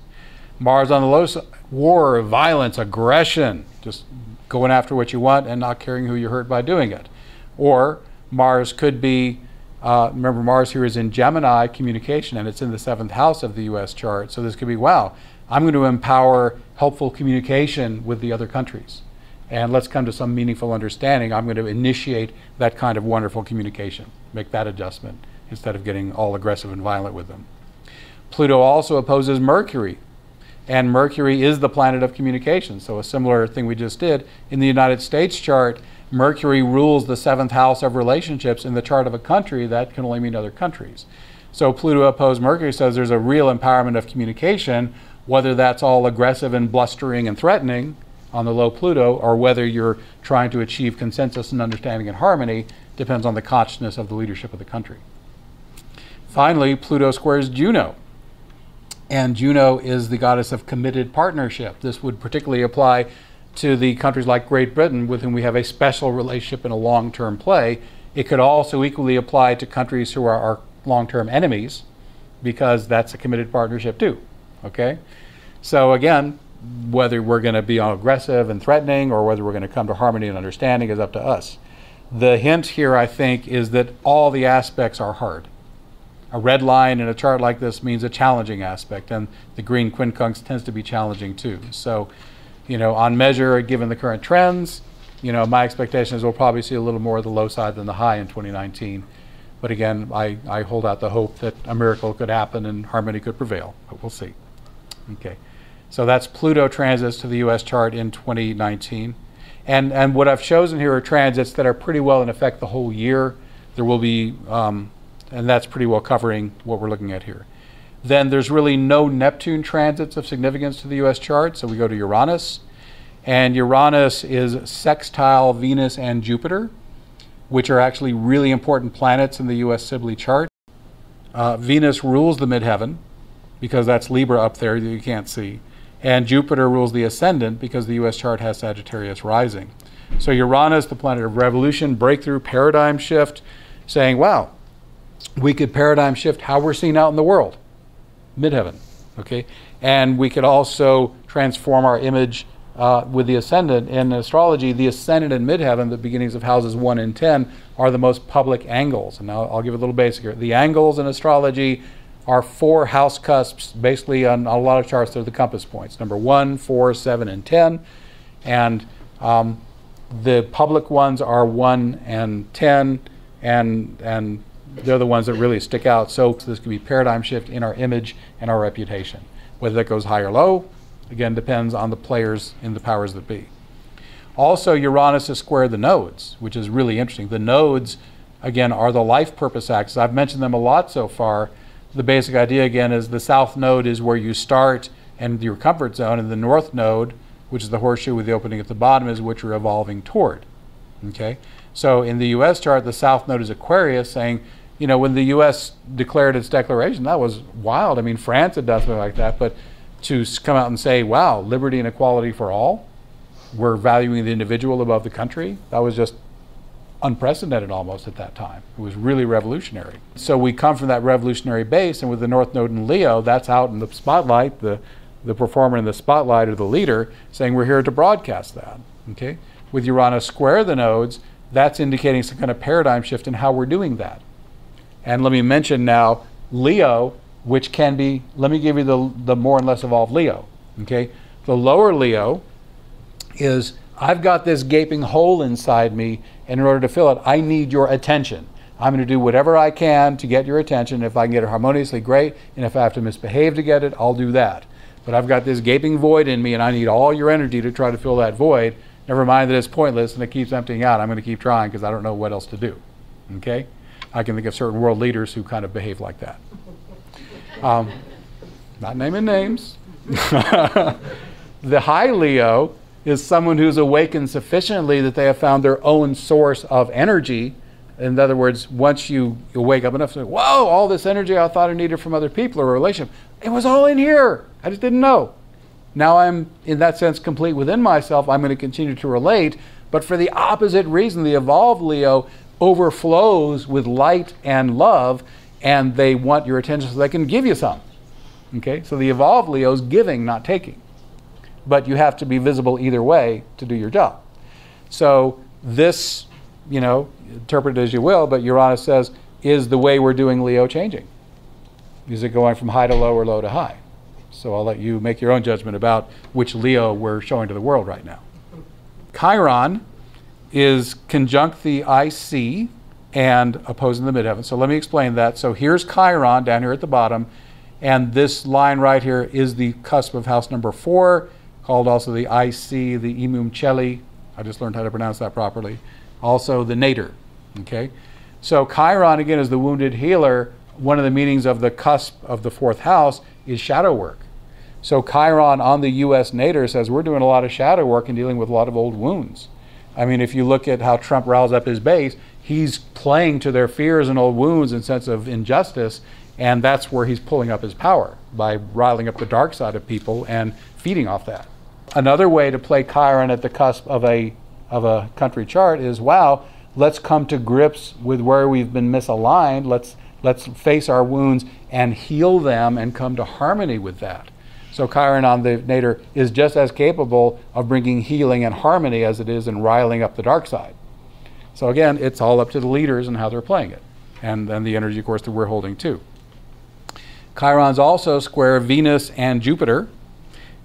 Mars on the low side, war, violence, aggression, just going after what you want and not caring who you hurt by doing it. Or Mars could be, remember Mars here is in Gemini, communication, and it's in the 7th house of the US chart. So this could be, wow, I'm going to empower helpful communication with the other countries. And let's come to some meaningful understanding. I'm going to initiate that kind of wonderful communication, make that adjustment instead of getting all aggressive and violent with them. Pluto also opposes Mercury. And Mercury is the planet of communication. So a similar thing we just did. In the United States chart, Mercury rules the 7th house of relationships. In the chart of a country, that can only mean other countries. So Pluto opposed Mercury says there's a real empowerment of communication, whether that's all aggressive and blustering and threatening on the low Pluto, or whether you're trying to achieve consensus and understanding and harmony, depends on the consciousness of the leadership of the country. Finally, Pluto squares Juno. And Juno is the goddess of committed partnership. This would particularly apply to the countries like Great Britain, with whom we have a special relationship in a long-term play. It could also equally apply to countries who are our long-term enemies, because that's a committed partnership too, okay? So again, whether we're going to be aggressive and threatening or whether we're going to come to harmony and understanding is up to us. The hint here, I think, is that all the aspects are hard. A red line in a chart like this means a challenging aspect, and the green quincunx tends to be challenging too. So, on measure, given the current trends, my expectation is we'll probably see a little more of the low side than the high in 2019. But again, I hold out the hope that a miracle could happen and harmony could prevail, but we'll see. Okay, so that's Pluto transits to the US chart in 2019. And what I've chosen here are transits that are pretty well in effect the whole year. There will be, and that's pretty well covering what we're looking at here. Then there's really no Neptune transits of significance to the US chart, so we go to Uranus. And Uranus is sextile Venus and Jupiter, which are actually really important planets in the US Sibley chart. Venus rules the midheaven, because that's Libra up there that you can't see. And Jupiter rules the ascendant, because the US chart has Sagittarius rising. So Uranus, the planet of revolution, breakthrough, paradigm shift, saying, wow, we could paradigm shift how we're seen out in the world, midheaven, okay? And we could also transform our image with the ascendant. In astrology, the ascendant and midheaven, the beginnings of houses 1 and 10, are the most public angles. And now I'll give a little basic here. The angles in astrology are 4 house cusps. Basically, on a lot of charts, they're the compass points. Number 1, 4, 7, and 10. And the public ones are 1 and 10, and they're the ones that really stick out. So this could be paradigm shift in our image and our reputation. Whether that goes high or low, again, depends on the players in the powers that be. Also, Uranus is square the nodes, which is really interesting. The nodes, again, are the life purpose axis. I've mentioned them a lot so far. The basic idea, again, is the south node is where you start and your comfort zone, and the north node, which is the horseshoe with the opening at the bottom, is what you're evolving toward. Okay? So in the US chart, the south node is Aquarius, saying, when the US declared its declaration, that was wild. I mean, France had done something like that, but to come out and say, wow, liberty and equality for all. We're valuing the individual above the country. That was just unprecedented almost at that time. It was really revolutionary. So we come from that revolutionary base, and with the North Node in Leo, that's out in the spotlight, the performer in the spotlight or the leader saying we're here to broadcast that. Okay? With Uranus square the nodes, that's indicating some kind of paradigm shift in how we're doing that. And let me mention now Leo, which can be, let me give you the more and less evolved Leo. Okay? The lower Leo is, I've got this gaping hole inside me, and in order to fill it, I need your attention. I'm going to do whatever I can to get your attention. If I can get it harmoniously, great. And if I have to misbehave to get it, I'll do that. But I've got this gaping void in me, and I need all your energy to try to fill that void. Never mind that it's pointless and it keeps emptying out. I'm going to keep trying because I don't know what else to do. Okay? I can think of certain world leaders who kind of behave like that. Not naming names. The high Leo is someone who's awakened sufficiently that they have found their own source of energy. In other words, once you wake up enough to say, whoa, all this energy I thought I needed from other people or a relationship, it was all in here. I just didn't know. Now I'm, in that sense, complete within myself. I'm going to continue to relate, but for the opposite reason. The evolved Leo overflows with light and love, and they want your attention so they can give you some. Okay? So the evolved Leo is giving, not taking. But you have to be visible either way to do your job. So this, interpret it as you will, but Uranus says, is the way we're doing Leo changing? Is it going from high to low or low to high? So I'll let you make your own judgment about which Leo we're showing to the world right now. Chiron is conjunct the IC and opposing the midheaven. So let me explain that. So here's Chiron down here at the bottom, and this line right here is the cusp of house number 4, called also the IC, the Imum Celi. I just learned how to pronounce that properly. Also the nadir. Okay? So Chiron, again, is the wounded healer. One of the meanings of the cusp of the 4th house is shadow work. So Chiron on the U.S. nadir says we're doing a lot of shadow work and dealing with a lot of old wounds. I mean, if you look at how Trump riles up his base, he's playing to their fears and old wounds and sense of injustice, and that's where he's pulling up his power, by riling up the dark side of people and feeding off that. Another way to play Chiron at the cusp of a country chart is, wow, let's come to grips with where we've been misaligned. Let's face our wounds and heal them and come to harmony with that. So Chiron on the nadir is just as capable of bringing healing and harmony as it is in riling up the dark side. So again, it's all up to the leaders and how they're playing it. And then the energy, of course, that we're holding too. Chiron's also square Venus and Jupiter.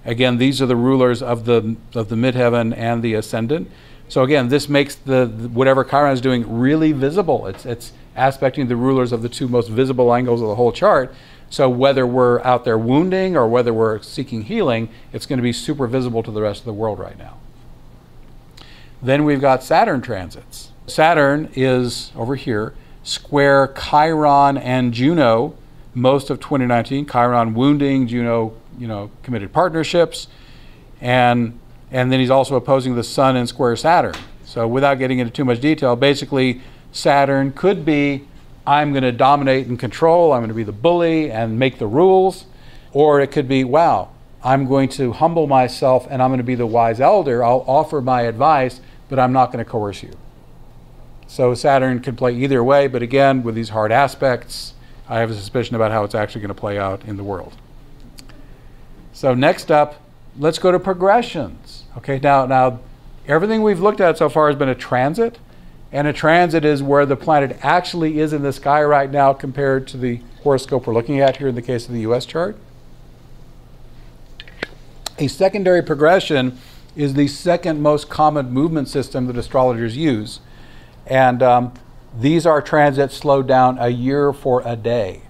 Again, these are the rulers of the midheaven and the ascendant. So again, this makes whatever Chiron is doing really visible. It's aspecting the rulers of the two most visible angles of the whole chart. So whether we're out there wounding or whether we're seeking healing, it's going to be super visible to the rest of the world right now. Then we've got Saturn transits. Saturn is over here, square Chiron and Juno most of 2019. Chiron wounding, Juno, committed partnerships, and then he's also opposing the Sun in square Saturn. So without getting into too much detail, basically Saturn could be, I'm going to dominate and control, I'm going to be the bully and make the rules, or it could be, wow, I'm going to humble myself and I'm going to be the wise elder. I'll offer my advice, but I'm not going to coerce you. So Saturn can play either way, but again, with these hard aspects, I have a suspicion about how it's actually going to play out in the world. So next up, let's go to progressions. Okay, now everything we've looked at so far has been a transit, and a transit is where the planet actually is in the sky right now compared to the horoscope we're looking at here in the case of the US chart. A secondary progression is the second most common movement system that astrologers use, and these are transits slowed down a year for a day.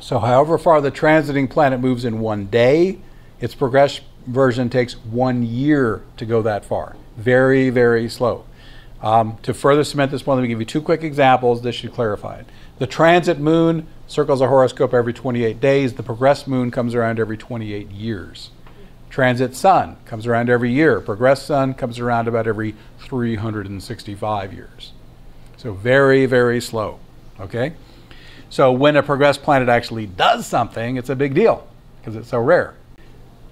So however far the transiting planet moves in one day, its progression version takes 1 year to go that far. Very, very slow. To further cement this point, let me give you 2 quick examples. This should clarify it. The transit moon circles a horoscope every 28 days. The progressed moon comes around every 28 years. Transit sun comes around every year. Progressed sun comes around about every 365 years. So very, very slow. Okay? So when a progressed planet actually does something, it's a big deal because it's so rare.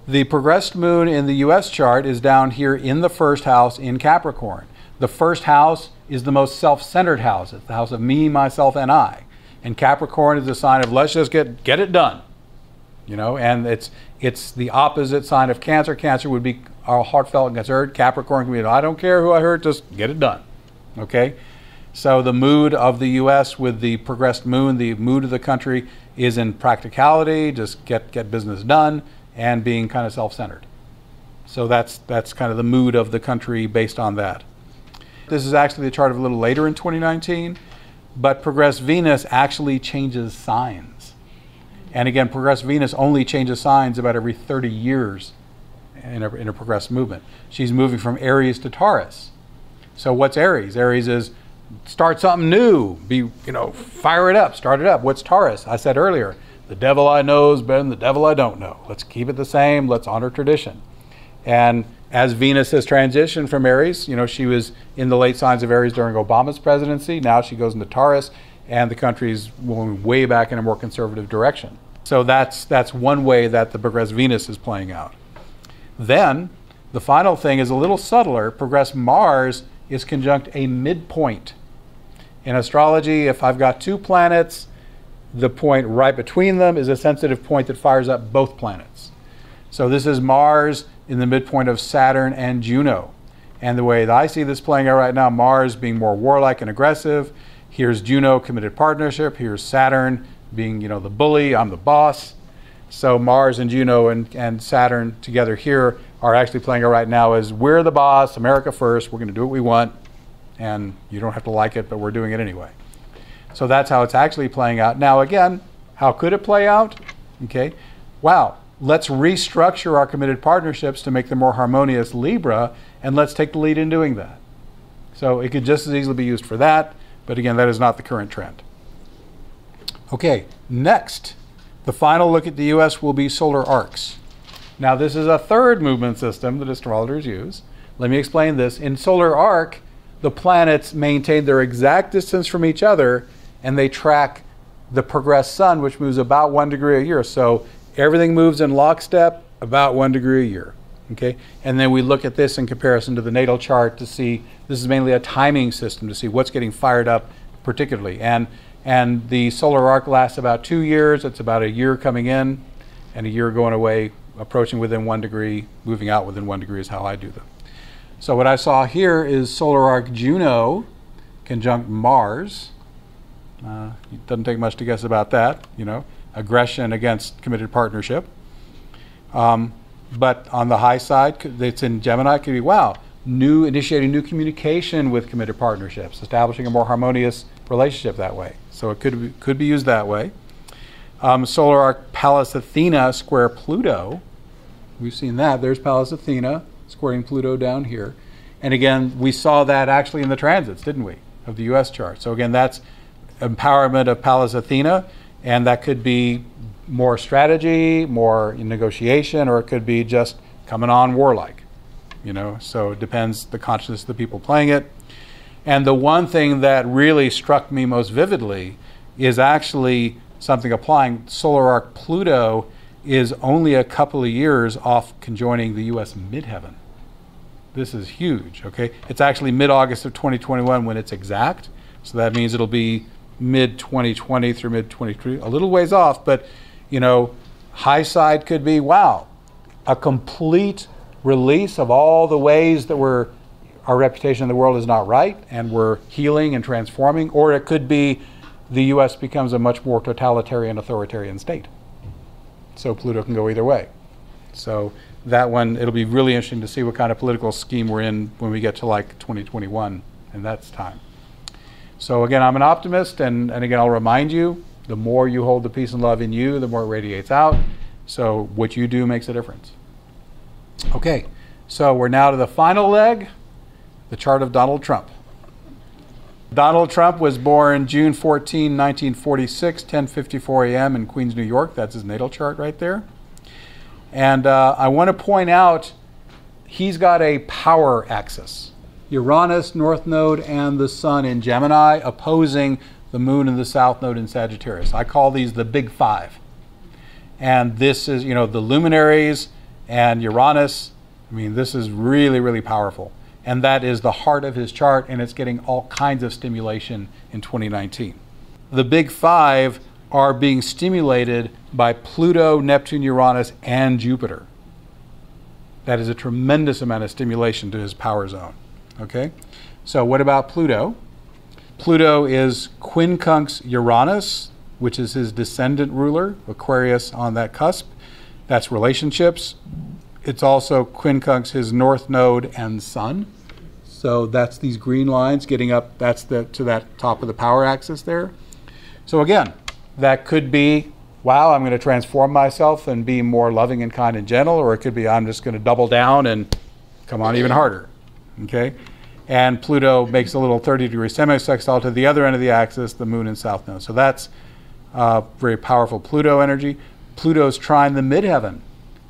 The progressed moon in the US chart is down here in the first house in Capricorn. The first house is the most self-centered house. It's the house of me, myself, and I. And Capricorn is a sign of let's just get it done. You know, and it's the opposite sign of Cancer. Cancer would be our heartfelt and concerned. Capricorn can be, I don't care who I hurt, just get it done. Okay? So the mood of the US with the progressed moon, the mood of the country is in practicality, just get business done, and being kind of self-centered. So that's kind of the mood of the country based on that. This is actually the chart of a little later in 2019, but progressed Venus actually changes signs. And again, progressed Venus only changes signs about every 30 years in a progressed movement. She's moving from Aries to Taurus. So what's Aries? Aries is start something new, fire it up, start it up. What's Taurus? I said earlier, the devil I know is better than the devil I don't know. Let's keep it the same. Let's honor tradition. And as Venus has transitioned from Aries, she was in the late signs of Aries during Obama's presidency. Now she goes into Taurus, and the country's moving way back in a more conservative direction. So that's one way that the progressed Venus is playing out. Then the final thing is a little subtler. Progressed Mars is conjunct a midpoint. In astrology, if I've got two planets, the point right between them is a sensitive point that fires up both planets. So this is Mars in the midpoint of Saturn and Juno. And the way that I see this playing out right now, Mars being more warlike and aggressive. Here's Juno, committed partnership. Here's Saturn being, the bully, I'm the boss. So Mars and Juno and Saturn together here are actually playing out right now as we're the boss, America first, we're going to do what we want, and you don't have to like it, but we're doing it anyway. So that's how it's actually playing out. Now again, how could it play out? Okay, wow, let's restructure our committed partnerships to make them more harmonious Libra, and let's take the lead in doing that. So it could just as easily be used for that, but again, that is not the current trend. Okay, next, the final look at the US will be solar arcs. Now this is a third movement system that astrologers use. Let me explain this. In solar arc, the planets maintain their exact distance from each other, and they track the progressed sun, which moves about 1 degree a year. So everything moves in lockstep about 1 degree a year. Okay, and then we look at this in comparison to the natal chart to see, this is mainly a timing system to see what's getting fired up particularly. And the solar arc lasts about 2 years. It's about a year coming in and a year going away, approaching within 1 degree, moving out within 1 degree is how I do them. So what I saw here is solar arc Juno conjunct Mars. It doesn't take much to guess about that, aggression against committed partnership. But on the high side, it's in Gemini, it could be, wow, initiating new communication with committed partnerships, establishing a more harmonious relationship that way. So it could be used that way. Solar arc Pallas Athena square Pluto. We've seen that. There's Pallas Athena squaring Pluto down here. And again, we saw that actually in the transits, didn't we, of the US chart. So again, that's empowerment of Pallas Athena, and that could be more strategy, more negotiation, or it could be just coming on warlike. So it depends the consciousness of the people playing it. And the one thing that really struck me most vividly is actually something applying. Solar arc Pluto is only a couple of years off conjoining the US midheaven. This is huge, okay? It's actually mid-August of 2021 when it's exact. So that means it'll be mid-2020 through mid-2023, a little ways off, but high side could be, wow, a complete release of all the ways that our reputation in the world is not right, and we're healing and transforming, or it could be the US becomes a much more totalitarian, authoritarian state. So Pluto can go either way. So that one, it'll be really interesting to see what kind of political scheme we're in when we get to like 2021, and that's time. So again, I'm an optimist, and again, I'll remind you, the more you hold the peace and love in you, the more it radiates out. So what you do makes a difference. Okay, so we're now to the final leg, the chart of Donald Trump. Donald Trump was born June 14, 1946, 10:54 a.m. in Queens, New York. That's his natal chart right there. And I want to point out, he's got a power axis. Uranus, North Node, and the Sun in Gemini opposing the Moon and the South Node in Sagittarius. I call these the Big Five. And this is, the luminaries And Uranus, I mean, this is really, really powerful. And that is the heart of his chart, and it's getting all kinds of stimulation in 2019. The big five are being stimulated by Pluto, Neptune, Uranus, and Jupiter. That is a tremendous amount of stimulation to his power zone. Okay? So what about Pluto? Pluto is quincunx Uranus, which is his descendant ruler, Aquarius on that cusp. That's relationships. It's also quincunx his north node and sun. So that's these green lines getting up, that's to that top of the power axis there. So again, that could be, wow, I'm going to transform myself and be more loving and kind and gentle, or it could be I'm just going to double down and come on even harder. Okay? And Pluto makes a little 30-degree semi-sextile to the other end of the axis, the moon and south node. So that's very powerful Pluto energy. Pluto's trine the midheaven.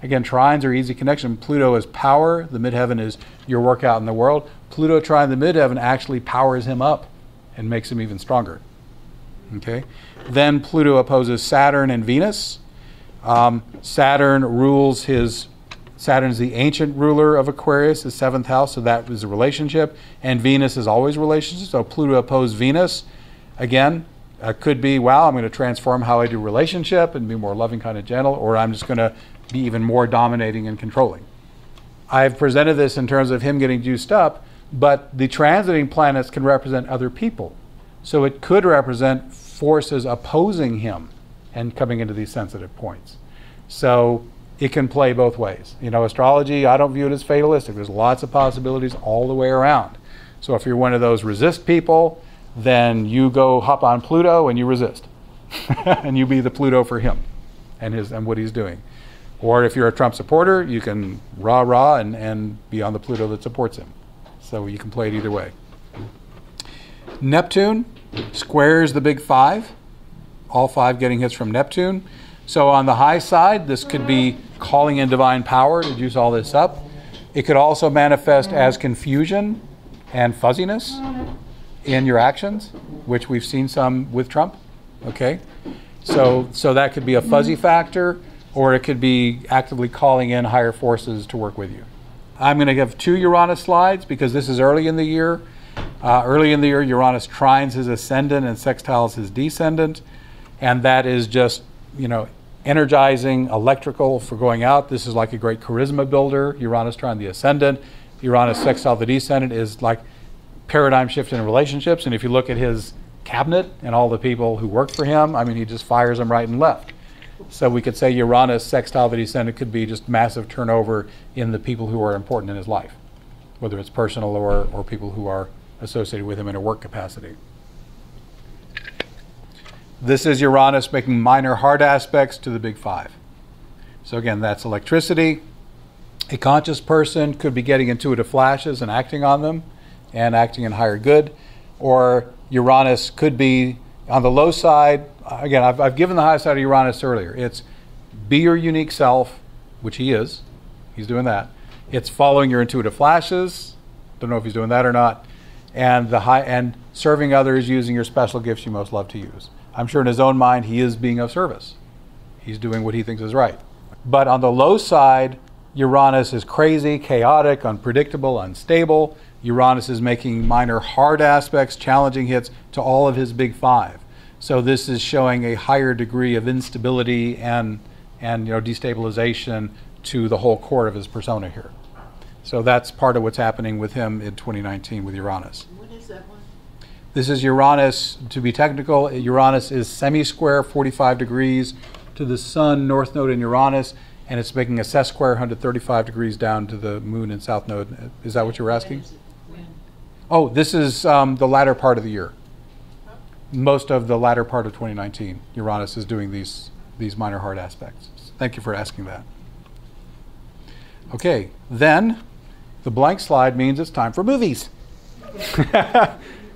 Again, trines are easy connection. Pluto is power. The midheaven is your workout in the world. Pluto trine the midheaven actually powers him up and makes him even stronger. Okay? Then Pluto opposes Saturn and Venus. Saturn rules Saturn's the ancient ruler of Aquarius, the 7th house, so that is a relationship. And Venus is always relationship, so Pluto opposed Venus. Again, could be, wow, I'm going to transform how I do relationship and be more loving, kind of gentle, or I'm just going to be even more dominating and controlling. I've presented this in terms of him getting juiced up, but the transiting planets can represent other people. So it could represent forces opposing him and coming into these sensitive points. So it can play both ways. You know, astrology, I don't view it as fatalistic. There's lots of possibilities all the way around. So if you're one of those resist people, then you go hop on Pluto and you resist. And you be the Pluto for him and what he's doing. Or if you're a Trump supporter, you can rah-rah and be on the Pluto that supports him. So you can play it either way. Neptune squares the big five. All five getting hits from Neptune. So on the high side, this could be calling in divine power to juice all this up. It could also manifest as confusion and fuzziness in your actions, which we've seen some with Trump. Okay? So that could be a fuzzy factor, or it could be actively calling in higher forces to work with you. I'm going to give 2 Uranus slides because this is early in the year. Early in the year, Uranus trines his ascendant and sextiles his descendant. And that is just, you know, energizing, electrical for going out. This is like a great charisma builder. Uranus trine the ascendant. Uranus sextile the descendant is like paradigm shift in relationships. And if you look at his cabinet and all the people who work for him, I mean, he just fires them right and left. So we could say Uranus sextile the descendant could be just massive turnover in the people who are important in his life, whether it's personal or people who are associated with him in a work capacity. This is Uranus making minor hard aspects to the big five. So again, that's electricity. A conscious person could be getting intuitive flashes and acting on them and acting in higher good. Or Uranus could be on the low side. Again, I've given the high side of Uranus earlier. It's be your unique self, which he is. He's doing that. It's following your intuitive flashes. Don't know if he's doing that or not. And serving others using your special gifts you most love to use. I'm sure in his own mind he is being of service. He's doing what he thinks is right. But on the low side, Uranus is crazy, chaotic, unpredictable, unstable. Uranus is making minor hard aspects, challenging hits to all of his big five. So this is showing a higher degree of instability and destabilization to the whole core of his persona here. So that's part of what's happening with him in 2019 with Uranus. What is that one? This is Uranus. To be technical, Uranus is semi-square, 45 degrees to the sun, north node in Uranus, and it's making a sesquare, 135 degrees down to the moon and south node. Is that what you were asking? When? Oh, this is the latter part of the year. Most of the latter part of 2019, Uranus is doing these minor hard aspects. Thank you for asking that. Okay, then the blank slide means it's time for movies.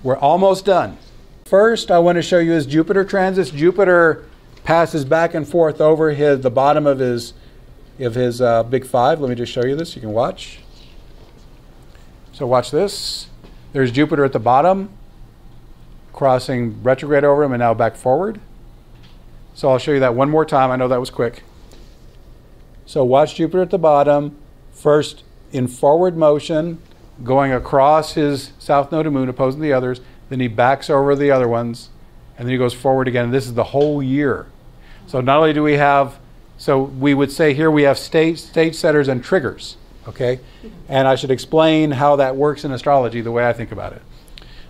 We're almost done. First, I want to show you his Jupiter transits. Jupiter passes back and forth over the bottom of his big five. Let me just show you this. You can watch. So watch this. There's Jupiter at the bottom, crossing retrograde over him and now back forward. So I'll show you that one more time. I know that was quick. So watch Jupiter at the bottom, first in forward motion, going across his south node of moon, opposing the others. Then he backs over the other ones, and then he goes forward again. This is the whole year. So not only do we have, so we would say here we have stage setters and triggers, okay? And I should explain how that works in astrology the way I think about it.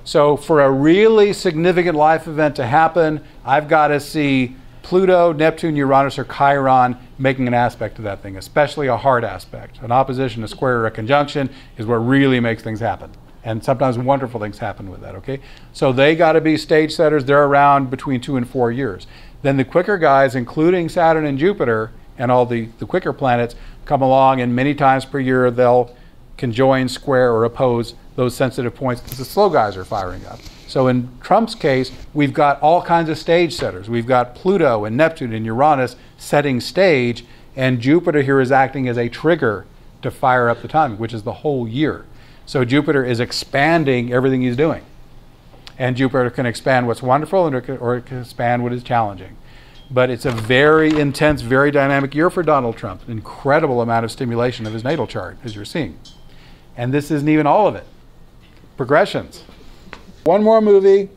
So for a really significant life event to happen, I've got to see Pluto, Neptune, Uranus, or Chiron making an aspect to that thing, especially a hard aspect. An opposition, a square, or a conjunction is what really makes things happen. And sometimes wonderful things happen with that, okay? So they got to be stage setters. They're around between 2 and 4 years. Then the quicker guys, including Saturn and Jupiter and all the quicker planets, come along, and many times per year they'll conjoin, square, or oppose those sensitive points because the slow guys are firing up. So in Trump's case, we've got all kinds of stage setters. We've got Pluto and Neptune and Uranus setting stage, and Jupiter here is acting as a trigger to fire up the timing, which is the whole year. So Jupiter is expanding everything he's doing. And Jupiter can expand what's wonderful, or it can expand what is challenging. But it's a very intense, very dynamic year for Donald Trump. Incredible amount of stimulation of his natal chart, as you're seeing. And this isn't even all of it. Progressions. One more movie.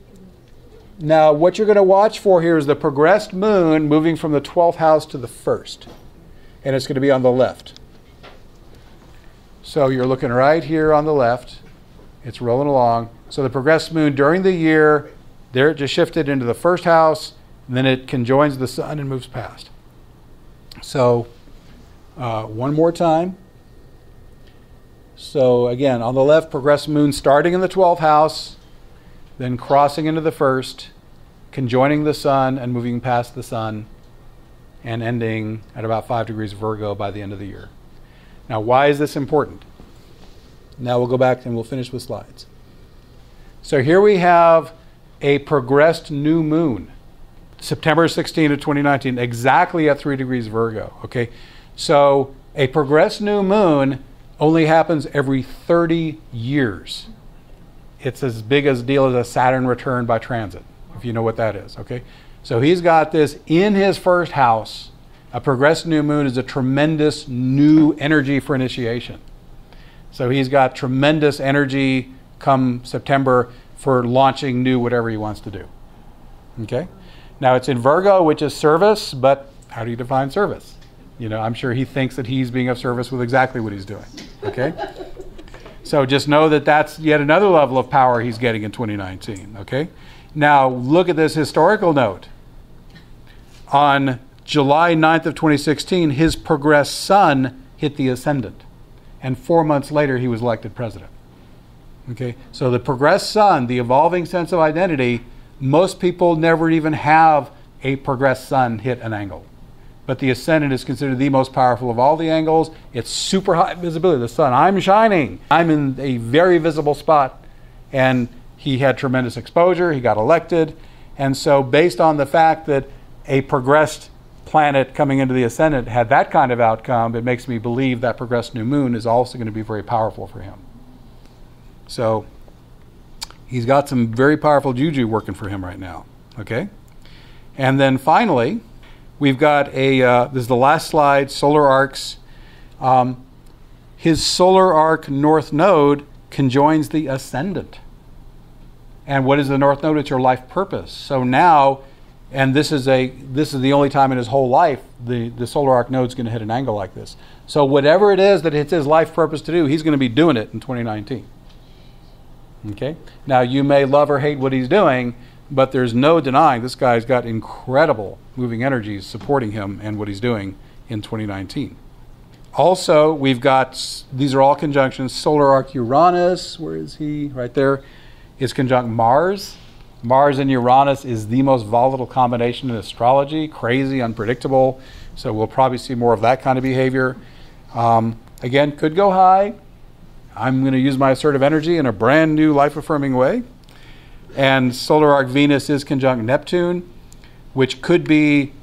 Now, what you're going to watch for here is the progressed moon moving from the 12th house to the 1st. And it's going to be on the left. So you're looking right here on the left. It's rolling along. So the progressed moon during the year, there it just shifted into the 1st house, and then it conjoins the sun and moves past. So one more time. So again, on the left, progressed moon starting in the 12th house, then crossing into the 1st, conjoining the sun and moving past the sun, and ending at about 5 degrees Virgo by the end of the year. Now, why is this important? Now we'll go back and we'll finish with slides. So here we have a progressed new moon, September 16 of 2019, exactly at 3 degrees Virgo, okay? So a progressed new moon only happens every 30 years. It's as big a deal as a Saturn return by transit, if you know what that is, okay? So he's got this in his 1st house. A progressed new moon is a tremendous new energy for initiation. So he's got tremendous energy come September for launching new whatever he wants to do, okay? Now it's in Virgo, which is service, but how do you define service? You know, I'm sure he thinks that he's being of service with exactly what he's doing, okay? So just know that that's yet another level of power he's getting in 2019, okay? Now look at this historical note. On July 9th of 2016, his progressed sun hit the ascendant, and 4 months later he was elected president, okay? So the progressed sun, the evolving sense of identity, most people never even have a progressed sun hit an angle. But the ascendant is considered the most powerful of all the angles. It's super high visibility. The sun, I'm shining. I'm in a very visible spot. And he had tremendous exposure. He got elected. And so based on the fact that a progressed planet coming into the ascendant had that kind of outcome, it makes me believe that progressed new moon is also going to be very powerful for him. So he's got some very powerful juju working for him right now, okay? And then finally, we've got this is the last slide, solar arcs. His solar arc north node conjoins the ascendant. And what is the north node? It's your life purpose. So now, and this is the only time in his whole life the solar arc node is going to hit an angle like this. So whatever it is that it's his life purpose to do, he's going to be doing it in 2019. Okay? Now you may love or hate what he's doing, but there's no denying this guy's got incredible moving energies supporting him and what he's doing in 2019. Also, we've got, these are all conjunctions, solar arc Uranus, where is he? Right there, is conjunct Mars. Mars and Uranus is the most volatile combination in astrology, crazy, unpredictable. So we'll probably see more of that kind of behavior. Again, could go high. I'm going to use my assertive energy in a brand new life-affirming way. And solar arc Venus is conjunct Neptune, which could be,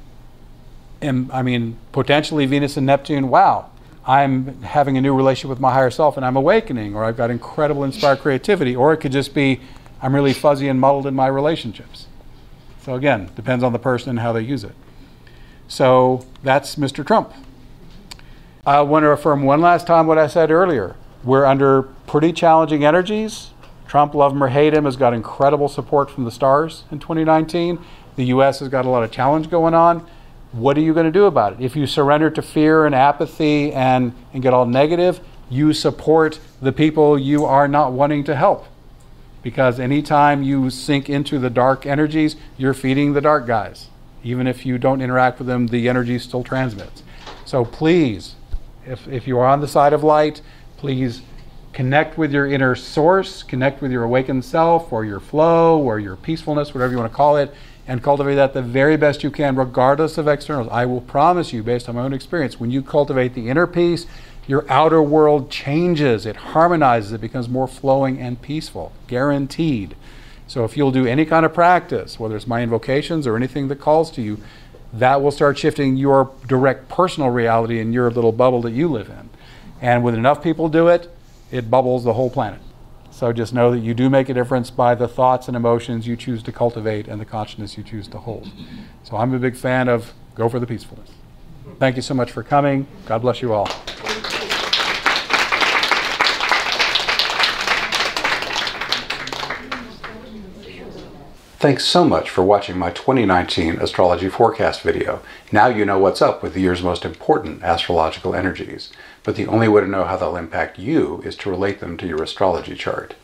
potentially Venus and Neptune, wow, I'm having a new relationship with my higher self and I'm awakening, or I've got incredible inspired creativity, or it could just be I'm really fuzzy and muddled in my relationships. So again, depends on the person and how they use it. So that's Mr. Trump. I want to affirm one last time what I said earlier. We're under pretty challenging energies. Trump, love him or hate him, has got incredible support from the stars in 2019. The U.S. has got a lot of challenge going on. What are you going to do about it? If you surrender to fear and apathy and get all negative, you support the people you are not wanting to help. Because anytime you sink into the dark energies, you're feeding the dark guys. Even if you don't interact with them, the energy still transmits. So please, if you are on the side of light, please connect with your inner source, connect with your awakened self, or your flow, or your peacefulness, whatever you want to call it, and cultivate that the very best you can, regardless of externals. I will promise you, based on my own experience, when you cultivate the inner peace, your outer world changes, it harmonizes, it becomes more flowing and peaceful, guaranteed. So if you'll do any kind of practice, whether it's my invocations or anything that calls to you, that will start shifting your direct personal reality in your little bubble that you live in. And when enough people do it, it bubbles the whole planet. So just know that you do make a difference by the thoughts and emotions you choose to cultivate and the consciousness you choose to hold. So I'm a big fan of go for the peacefulness. Thank you so much for coming. God bless you all. Thanks so much for watching my 2019 astrology forecast video. Now you know what's up with the year's most important astrological energies. But the only way to know how they'll impact you is to relate them to your astrology chart.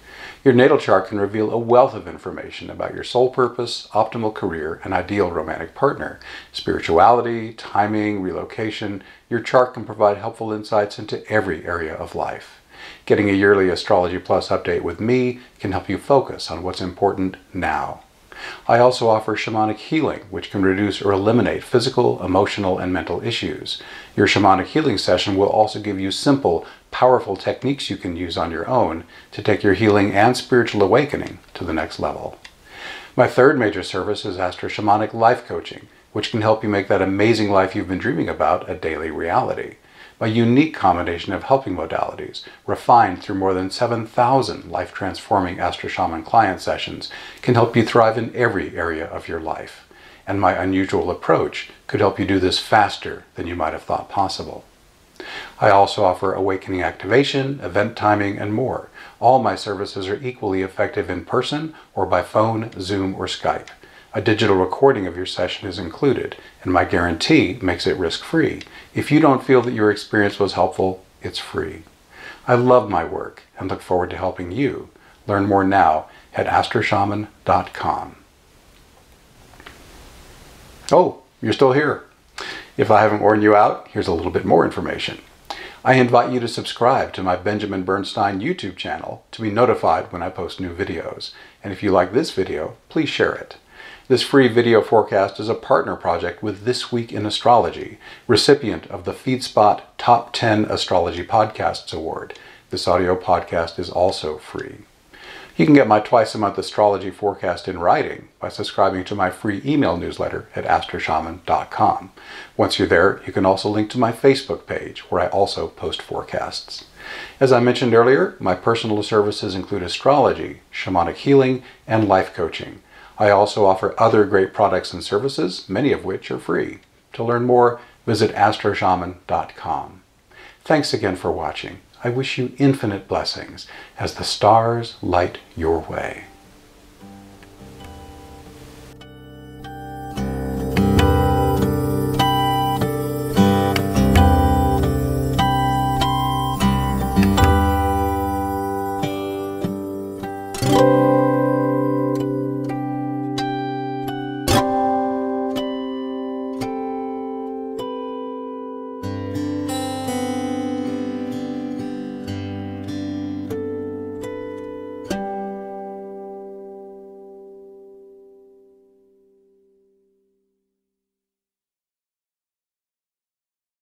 Your natal chart can reveal a wealth of information about your soul purpose, optimal career, and ideal romantic partner. Spirituality, timing, relocation, your chart can provide helpful insights into every area of life. Getting a yearly Astrology Plus update with me can help you focus on what's important now. I also offer shamanic healing, which can reduce or eliminate physical, emotional, and mental issues. Your shamanic healing session will also give you simple, powerful techniques you can use on your own to take your healing and spiritual awakening to the next level. My third major service is Astro Shamanic Life Coaching, which can help you make that amazing life you've been dreaming about a daily reality. My unique combination of helping modalities, refined through more than 7,000 life-transforming Astro Shaman client sessions, can help you thrive in every area of your life. And my unusual approach could help you do this faster than you might have thought possible. I also offer awakening activation, event timing, and more. All my services are equally effective in person or by phone, Zoom, or Skype. A digital recording of your session is included, and my guarantee makes it risk-free. If you don't feel that your experience was helpful, it's free. I love my work and look forward to helping you. Learn more now at astroshaman.com. Oh, you're still here. If I haven't worn you out, here's a little bit more information. I invite you to subscribe to my Benjamin Bernstein YouTube channel to be notified when I post new videos. And if you like this video, please share it. This free video forecast is a partner project with This Week in Astrology, recipient of the FeedSpot Top 10 Astrology Podcasts Award. This audio podcast is also free. You can get my twice-a-month astrology forecast in writing by subscribing to my free email newsletter at astroshaman.com. Once you're there, you can also link to my Facebook page, where I also post forecasts. As I mentioned earlier, my personal services include astrology, shamanic healing, and life coaching. I also offer other great products and services, many of which are free. To learn more, visit astroshaman.com. Thanks again for watching. I wish you infinite blessings as the stars light your way.